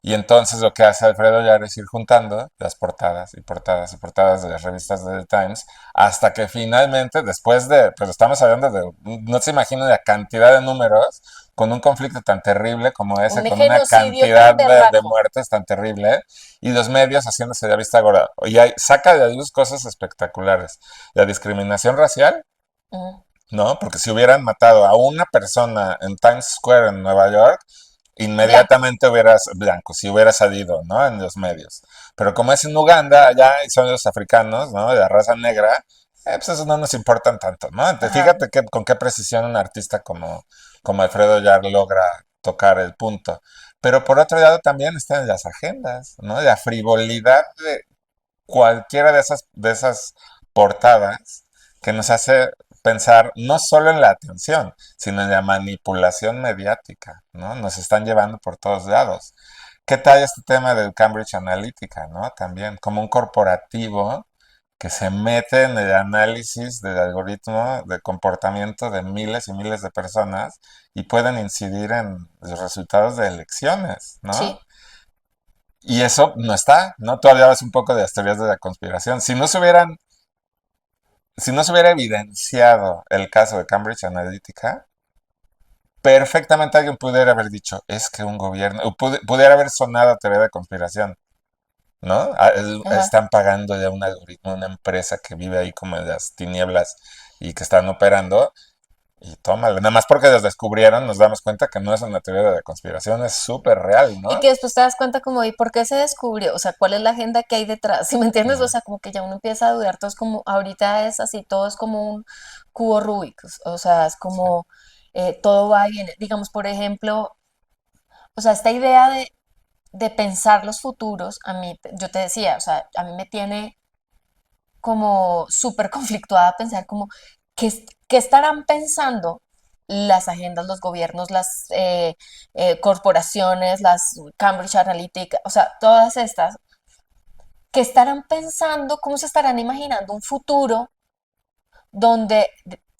Y entonces lo que hace Alfredo Yar es ir juntando las portadas y portadas y portadas de las revistas de The Times hasta que finalmente, después de, pues estamos hablando de, no se imaginan la cantidad de números con un conflicto tan terrible como ese, un con una genocidio cantidad tan de berraco. muertes tan terrible y los medios haciéndose la vista gorda. Y saca de la luz cosas espectaculares. La discriminación racial, Ujú, ¿no? Porque si hubieran matado a una persona en Times Square en Nueva York, blanco. inmediatamente hubieras, blanco, si hubiera salido, ¿no? En los medios. Pero como es en Uganda, allá son los africanos, ¿no? De la raza negra, pues eso no nos importan tanto, ¿no? Entonces, Ajá. fíjate con qué precisión un artista como Alfredo Yar logra tocar el punto. Pero por otro lado también están las agendas, ¿no? La frivolidad de cualquiera de esas portadas que nos hace pensar no solo en la atención, sino en la manipulación mediática, ¿no? Nos están llevando por todos lados. ¿Qué tal este tema del Cambridge Analytica, ¿no? También como un corporativo que se mete en el análisis del algoritmo de comportamiento de miles y miles de personas y pueden incidir en los resultados de elecciones, ¿no? Sí. Y eso no está, ¿no? Tú hablabas un poco de las teorías de la conspiración. Si no se hubiera evidenciado el caso de Cambridge Analytica, perfectamente alguien pudiera haber dicho, es que un gobierno, o pudiera haber sonado teoría de conspiración, ¿no? Ajá. Están pagando ya un algoritmo, una empresa que vive ahí como en las tinieblas y que están operando, y tómale. Nada más porque los descubrieron, nos damos cuenta que no es una teoría de la conspiración, es súper real, Y ¿no? que después te das cuenta como, ¿y por qué se descubrió? O sea, ¿cuál es la agenda que hay detrás? ¿Sí me entiendes? O Mm, sea, como que ya uno empieza a dudar, todo es como, ahorita es así, todo es como un cubo Rubik, o sea, es sí. como todo va y viene. Digamos, por ejemplo, o sea, esta idea de pensar los futuros, a mí, yo te decía, o sea, a mí me tiene como súper conflictuada pensar como, ¿qué estarán pensando las agendas, los gobiernos, las corporaciones, las Cambridge Analytica, o sea, todas estas, qué estarán pensando, cómo se estarán imaginando un futuro donde,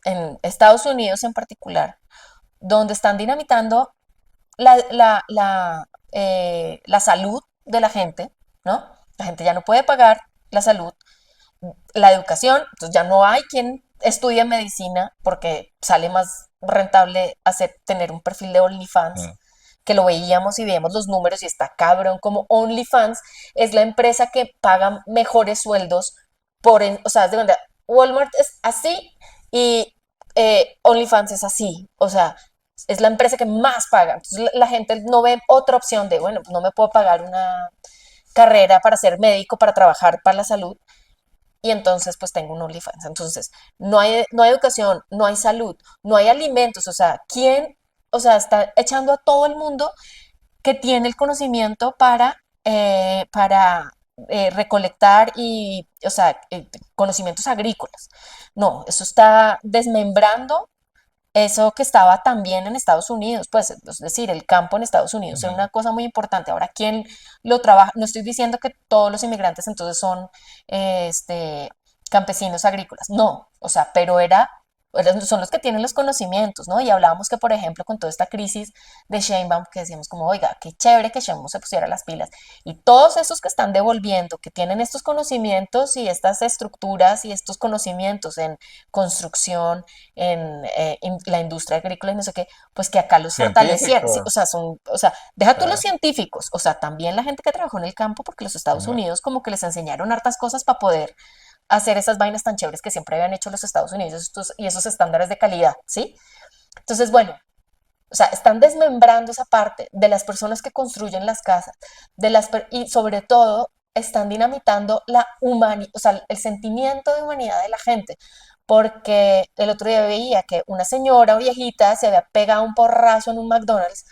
en Estados Unidos en particular, donde están dinamitando la salud de la gente, ¿no? La gente ya no puede pagar la salud, la educación, entonces ya no hay quien estudie medicina porque sale más rentable tener un perfil de OnlyFans, Mm, que lo veíamos y veíamos los números y está cabrón, como OnlyFans es la empresa que paga mejores sueldos o sea, de verdad, Walmart es así y OnlyFans es así, o sea, es la empresa que más paga. Entonces la gente no ve otra opción de, bueno, pues no me puedo pagar una carrera para ser médico, para trabajar para la salud, y entonces pues tengo un OnlyFans. Entonces, no hay educación, no hay salud, no hay alimentos, o sea, ¿quién, o sea, está echando a todo el mundo que tiene el conocimiento para recolectar y, o sea, conocimientos agrícolas? No, eso está desmembrando eso que estaba también en Estados Unidos, pues es decir, el campo en Estados Unidos era ujú. una cosa muy importante. Ahora, ¿quién lo trabaja? No estoy diciendo que todos los inmigrantes entonces son campesinos agrícolas, no, o sea, pero son los que tienen los conocimientos, ¿no? Y hablábamos que, por ejemplo, con toda esta crisis de Sheinbaum, que decíamos como, oiga, qué chévere que Sheinbaum se pusiera las pilas. Y todos esos que están devolviendo, que tienen estos conocimientos y estas estructuras y estos conocimientos en construcción, en la industria agrícola y no sé qué, pues que acá los fortalecieran, sí, Científicos, o sea, deja tú los ¿verdad? científicos, o sea, también la gente que trabajó en el campo, porque los Estados Ujú. Unidos como que les enseñaron hartas cosas para poder hacer esas vainas tan chéveres que siempre habían hecho los Estados Unidos y esos estándares de calidad, ¿sí? Entonces, bueno, o sea, están desmembrando esa parte de las personas que construyen las casas, y sobre todo están dinamitando o sea, el sentimiento de humanidad de la gente. Porque el otro día veía que una señora viejita se había pegado un porrazo en un McDonald's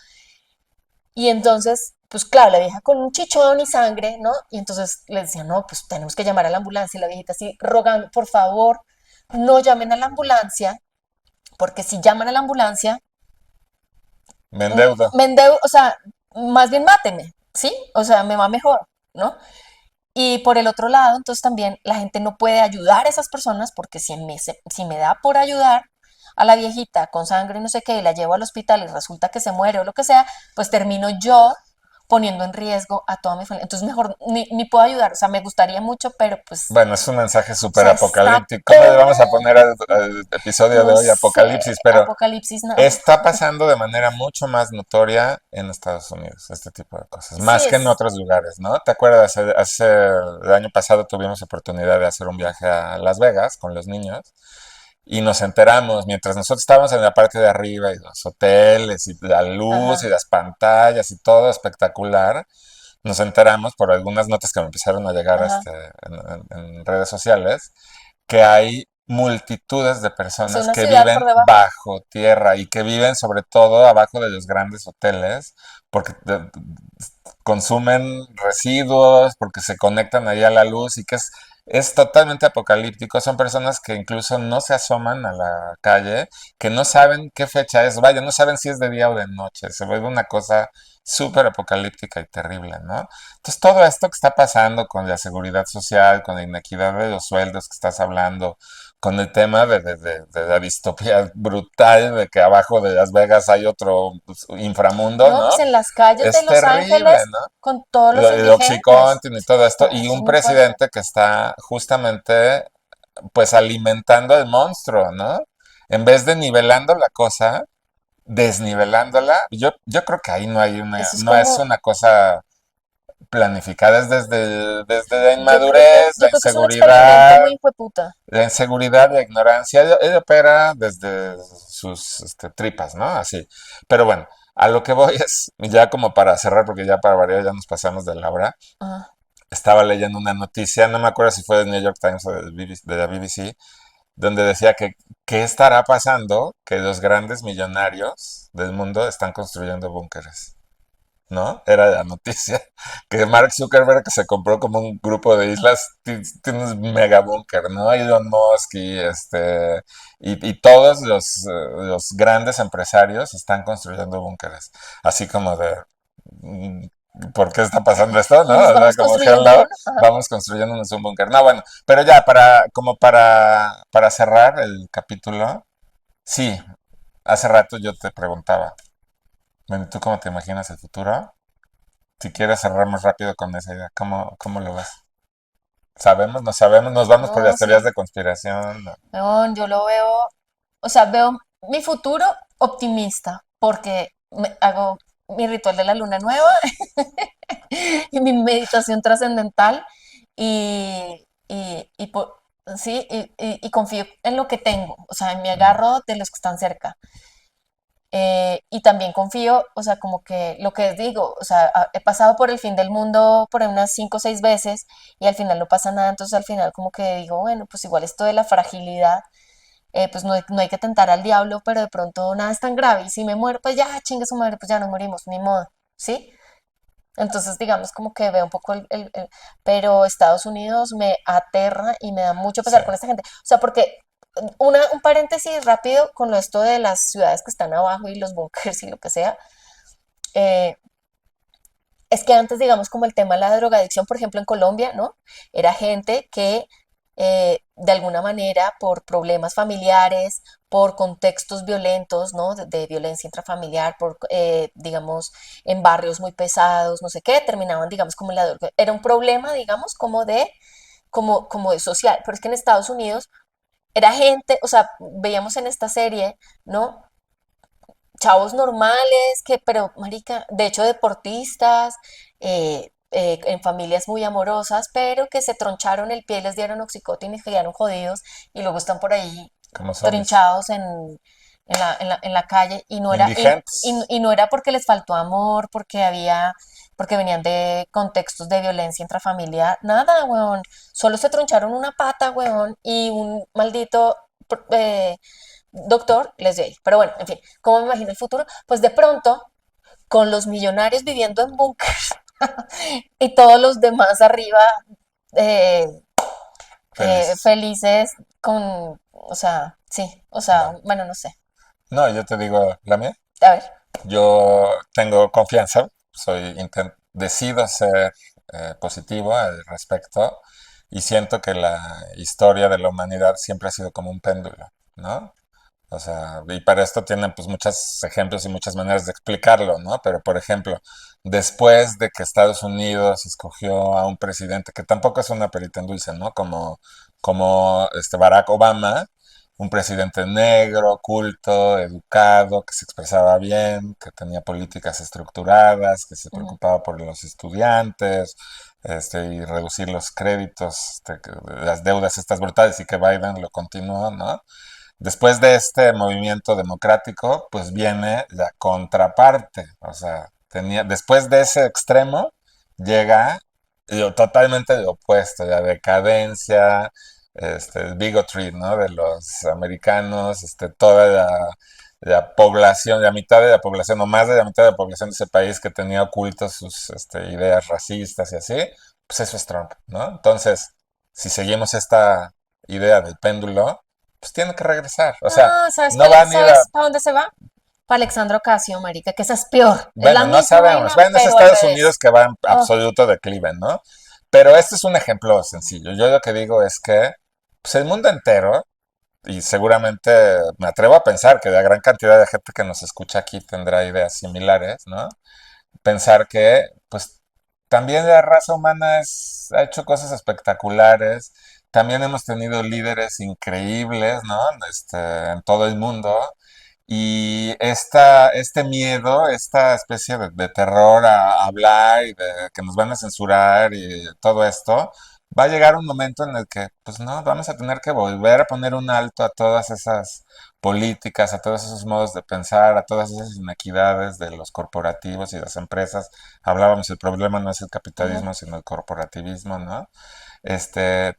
y entonces, pues claro, la vieja con un chichón y sangre, ¿no? Y entonces le decían, no, pues tenemos que llamar a la ambulancia y la viejita así rogando, por favor, no llamen a la ambulancia, porque si llaman a la ambulancia, Me endeudo. o sea, más bien máteme, ¿sí? O sea, me va mejor, ¿no? Y por el otro lado, entonces también la gente no puede ayudar a esas personas porque si me da por ayudar a la viejita con sangre y no sé qué y la llevo al hospital y resulta que se muere o lo que sea, pues termino yo poniendo en riesgo a toda mi familia. Entonces mejor ni puedo ayudar, o sea, me gustaría mucho, pero pues, Bueno, es un mensaje o súper sea, está apocalíptico. ¿Cómo le vamos a poner peor, al episodio de no hoy sé, Apocalipsis? Pero apocalipsis, no. está pasando de manera mucho más notoria en Estados Unidos, este tipo de cosas, Sí, más que en otros lugares, ¿no? ¿Te acuerdas? El año pasado tuvimos oportunidad de hacer un viaje a Las Vegas con los niños y nos enteramos, mientras nosotros estábamos en la parte de arriba y los hoteles y la luz y ajá, las pantallas y todo espectacular, nos enteramos por algunas notas que me empezaron a llegar ajá. en redes sociales que hay multitudes de O sea, personas una que ciudad viven por debajo. bajo tierra y que viven sobre todo abajo de los grandes hoteles porque consumen residuos, porque se conectan ahí a la luz y que es totalmente apocalíptico. Son personas que incluso no se asoman a la calle, que no saben qué fecha es, vaya, no saben si es de día o de noche. Se vuelve una cosa súper apocalíptica y terrible, ¿no? Entonces, todo esto que está pasando con la seguridad social, con la inequidad de los sueldos que estás hablando, con el tema de la distopía brutal de que abajo de Las Vegas hay otro pues, inframundo, No, ¿no? pues en las calles de Es Los terrible, Ángeles ¿no? con todos los El indigentes. Oxycontin y todo esto, No, y eso es un muy fuerte. presidente que está justamente pues alimentando al monstruo, ¿no? En vez de nivelando la cosa, desnivelándola, yo creo que ahí no hay una, Eso es no es como, una cosa planificada, es desde la inmadurez, yo creo que es un experimento muy hijueputa. la inseguridad, la ignorancia, él opera desde sus tripas, ¿no? Así. Pero bueno, a lo que voy es, ya como para cerrar, porque ya para variar ya nos pasamos de la hora, Ah, estaba leyendo una noticia, no me acuerdo si fue del New York Times o del BBC, de la BBC, donde decía que qué estará pasando que los grandes millonarios del mundo están construyendo búnkeres. ¿No? Era la noticia que Mark Zuckerberg se compró como un grupo de islas, tiene un mega búnker, ¿no? Elon Musk y todos los grandes empresarios están construyendo búnkeres, así como de, mm, ¿por qué está pasando esto, no? nos O sea, vamos como construyendo hello, uno. Ajá. vamos construyéndonos un búnker. No, bueno, pero ya, como para cerrar el capítulo, sí, hace rato yo te preguntaba, bueno, ¿tú cómo te imaginas el futuro? Si quieres cerrar más rápido con esa idea, ¿cómo lo ves? ¿Sabemos? ¿No sabemos? ¿Nos vamos por No, las teorías sí. de conspiración? ¿No? No, yo lo veo, o sea, veo mi futuro optimista porque hago mi ritual de la luna nueva y mi meditación trascendental y sí, y confío en lo que tengo, o sea, me Mm. agarro de los que están cerca. Y también confío, o sea, como que lo que digo, o sea, he pasado por el fin del mundo por ahí unas 5 o 6 veces y al final no pasa nada, entonces al final como que digo, bueno, pues igual esto de la fragilidad, pues no hay que tentar al diablo, pero de pronto nada es tan grave y si me muero, pues ya, chingue su madre, pues ya nos morimos, ni modo, ¿sí? Entonces, digamos, como que veo un poco pero Estados Unidos me aterra y me da mucho Sí. pesar con esta gente. O sea, porque un paréntesis rápido con lo esto de las ciudades que están abajo y los bunkers y lo que sea. eh, es que antes, digamos, como el tema de la drogadicción, por ejemplo, en Colombia, ¿no? Era gente que de alguna manera, por problemas familiares, por contextos violentos, ¿no? De violencia intrafamiliar, digamos, en barrios muy pesados, no sé qué, terminaban, digamos, como la droga. Era un problema, digamos, como de social. Pero es que en Estados Unidos era gente, o sea, veíamos en esta serie, ¿no? Chavos normales, pero, marica, de hecho, deportistas, en familias muy amorosas, pero que se troncharon el pie, les dieron oxicotina y quedaron jodidos y luego están por ahí Como zombies. trinchados en la calle y no era, Indigentes. y no era porque les faltó amor, porque venían de contextos de violencia intrafamiliar, nada, weón, solo se troncharon una pata, weón, y un maldito eh, doctor les dio ahí. Pero bueno, en fin, ¿cómo me imagino el futuro? Pues de pronto, con los millonarios viviendo en búnkers y todos los demás arriba eh, Felices. felices o sea, sí, o sea, Bueno. bueno, no sé. No, yo te digo, la mía. A ver, Yo tengo confianza, decido ser positivo al respecto y siento que la historia de la humanidad siempre ha sido como un péndulo, ¿no? O sea, y para esto tienen pues muchos ejemplos y muchas maneras de explicarlo, ¿no? Pero por ejemplo, después de que Estados Unidos escogió a un presidente que tampoco es una perita en dulce, ¿no? Como Barack Obama, un presidente negro, culto, educado, que se expresaba bien, que tenía políticas estructuradas, que se ujú, preocupaba por los estudiantes, y reducir los créditos, las deudas estas brutales y que Biden lo continuó, ¿no? Después de este movimiento democrático, pues viene la contraparte. O sea, después de ese extremo, llega totalmente lo opuesto, la decadencia, el bigotry, ¿no? De los americanos, toda la población, la mitad de la población, o más de la mitad de la población de ese país que tenía ocultas sus ideas racistas y así, pues eso es Trump, ¿no? Entonces, si seguimos esta idea del péndulo, pues tiene que regresar. O sea, Ah, no van a ir a... ¿sabes para dónde se va? Para Alexandro Ocasio, marica, que esa es peor. Es la Bueno, no misma sabemos. vaina, Bueno, es pero al Estados Unidos revés. que va en Oh, absoluto declive, ¿no? Pero este es un ejemplo sencillo. Yo lo que digo es que pues, el mundo entero, y seguramente me atrevo a pensar que la gran cantidad de gente que nos escucha aquí tendrá ideas similares, ¿no? Pensar que, pues, también la raza humana ha hecho cosas espectaculares, también hemos tenido líderes increíbles, ¿no? En todo el mundo. Y este miedo, esta especie de terror a hablar y de que nos van a censurar y todo esto, va a llegar un momento en el que, pues no, vamos a tener que volver a poner un alto a todas esas políticas, a todos esos modos de pensar, a todas esas inequidades de los corporativos y las empresas. Hablábamos, el problema no es el ujú. capitalismo, sino el corporativismo, ¿no?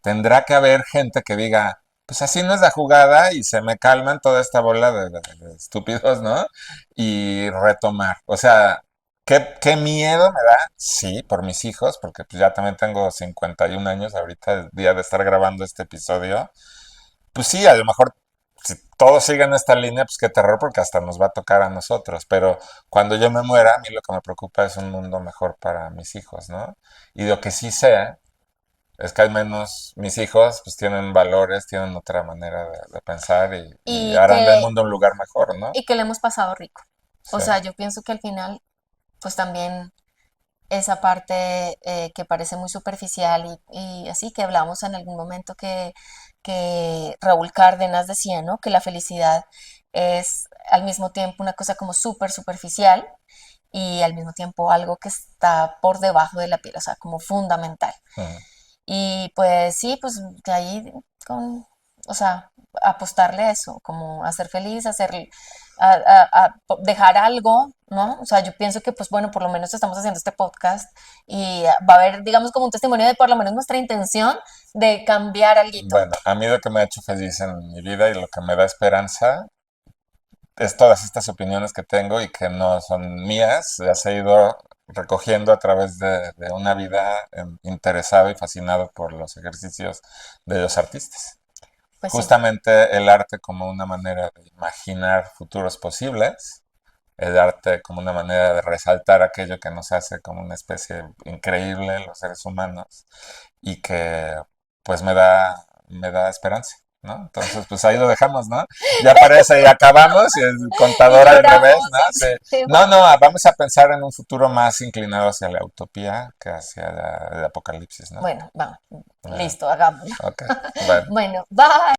Tendrá que haber gente que diga, pues así no es la jugada y se me calman toda esta bola de estúpidos, ¿no? Y retomar. O sea, ¿qué miedo me da? Sí, por mis hijos, porque pues ya también tengo 51 años ahorita, el día de estar grabando este episodio. Pues sí, a lo mejor si todos siguen esta línea, pues qué terror, porque hasta nos va a tocar a nosotros. Pero cuando yo me muera, a mí lo que me preocupa es un mundo mejor para mis hijos, ¿no? Y lo que sí sé es que al menos mis hijos pues tienen valores, tienen otra manera de pensar y Y harán del que, mundo un lugar mejor, ¿no? y que le hemos pasado rico. O Sí. sea, yo pienso que al final, pues también esa parte que parece muy superficial y así que hablamos en algún momento que Raúl Cárdenas decía, ¿no? Que la felicidad es al mismo tiempo una cosa como súper superficial y al mismo tiempo algo que está por debajo de la piel, o sea, como fundamental. Mm. Y pues sí, pues de ahí con, o sea, apostarle a eso, como a ser feliz, dejar algo, ¿no? O sea, yo pienso que pues bueno, por lo menos estamos haciendo este podcast y va a haber, digamos, como un testimonio de por lo menos nuestra intención de cambiar algo. Bueno, a mí lo que me ha hecho feliz en mi vida y lo que me da esperanza es todas estas opiniones que tengo y que no son mías, las he ido recogiendo a través de una vida interesado y fascinado por los ejercicios de los artistas. Pues sí, Justamente el arte como una manera de imaginar futuros posibles, el arte como una manera de resaltar aquello que nos hace como una especie increíble los seres humanos y que pues me da esperanza, ¿no? Entonces pues ahí lo dejamos, ¿no? Ya parece, y acabamos y el y contador al revés, lloramos ¿no? Sí. encima. No, no, vamos a pensar en un futuro más inclinado hacia la utopía que hacia el apocalipsis, ¿no? Bueno, vamos, Eh, listo, hagámoslo. ok, bueno. Bueno, bye.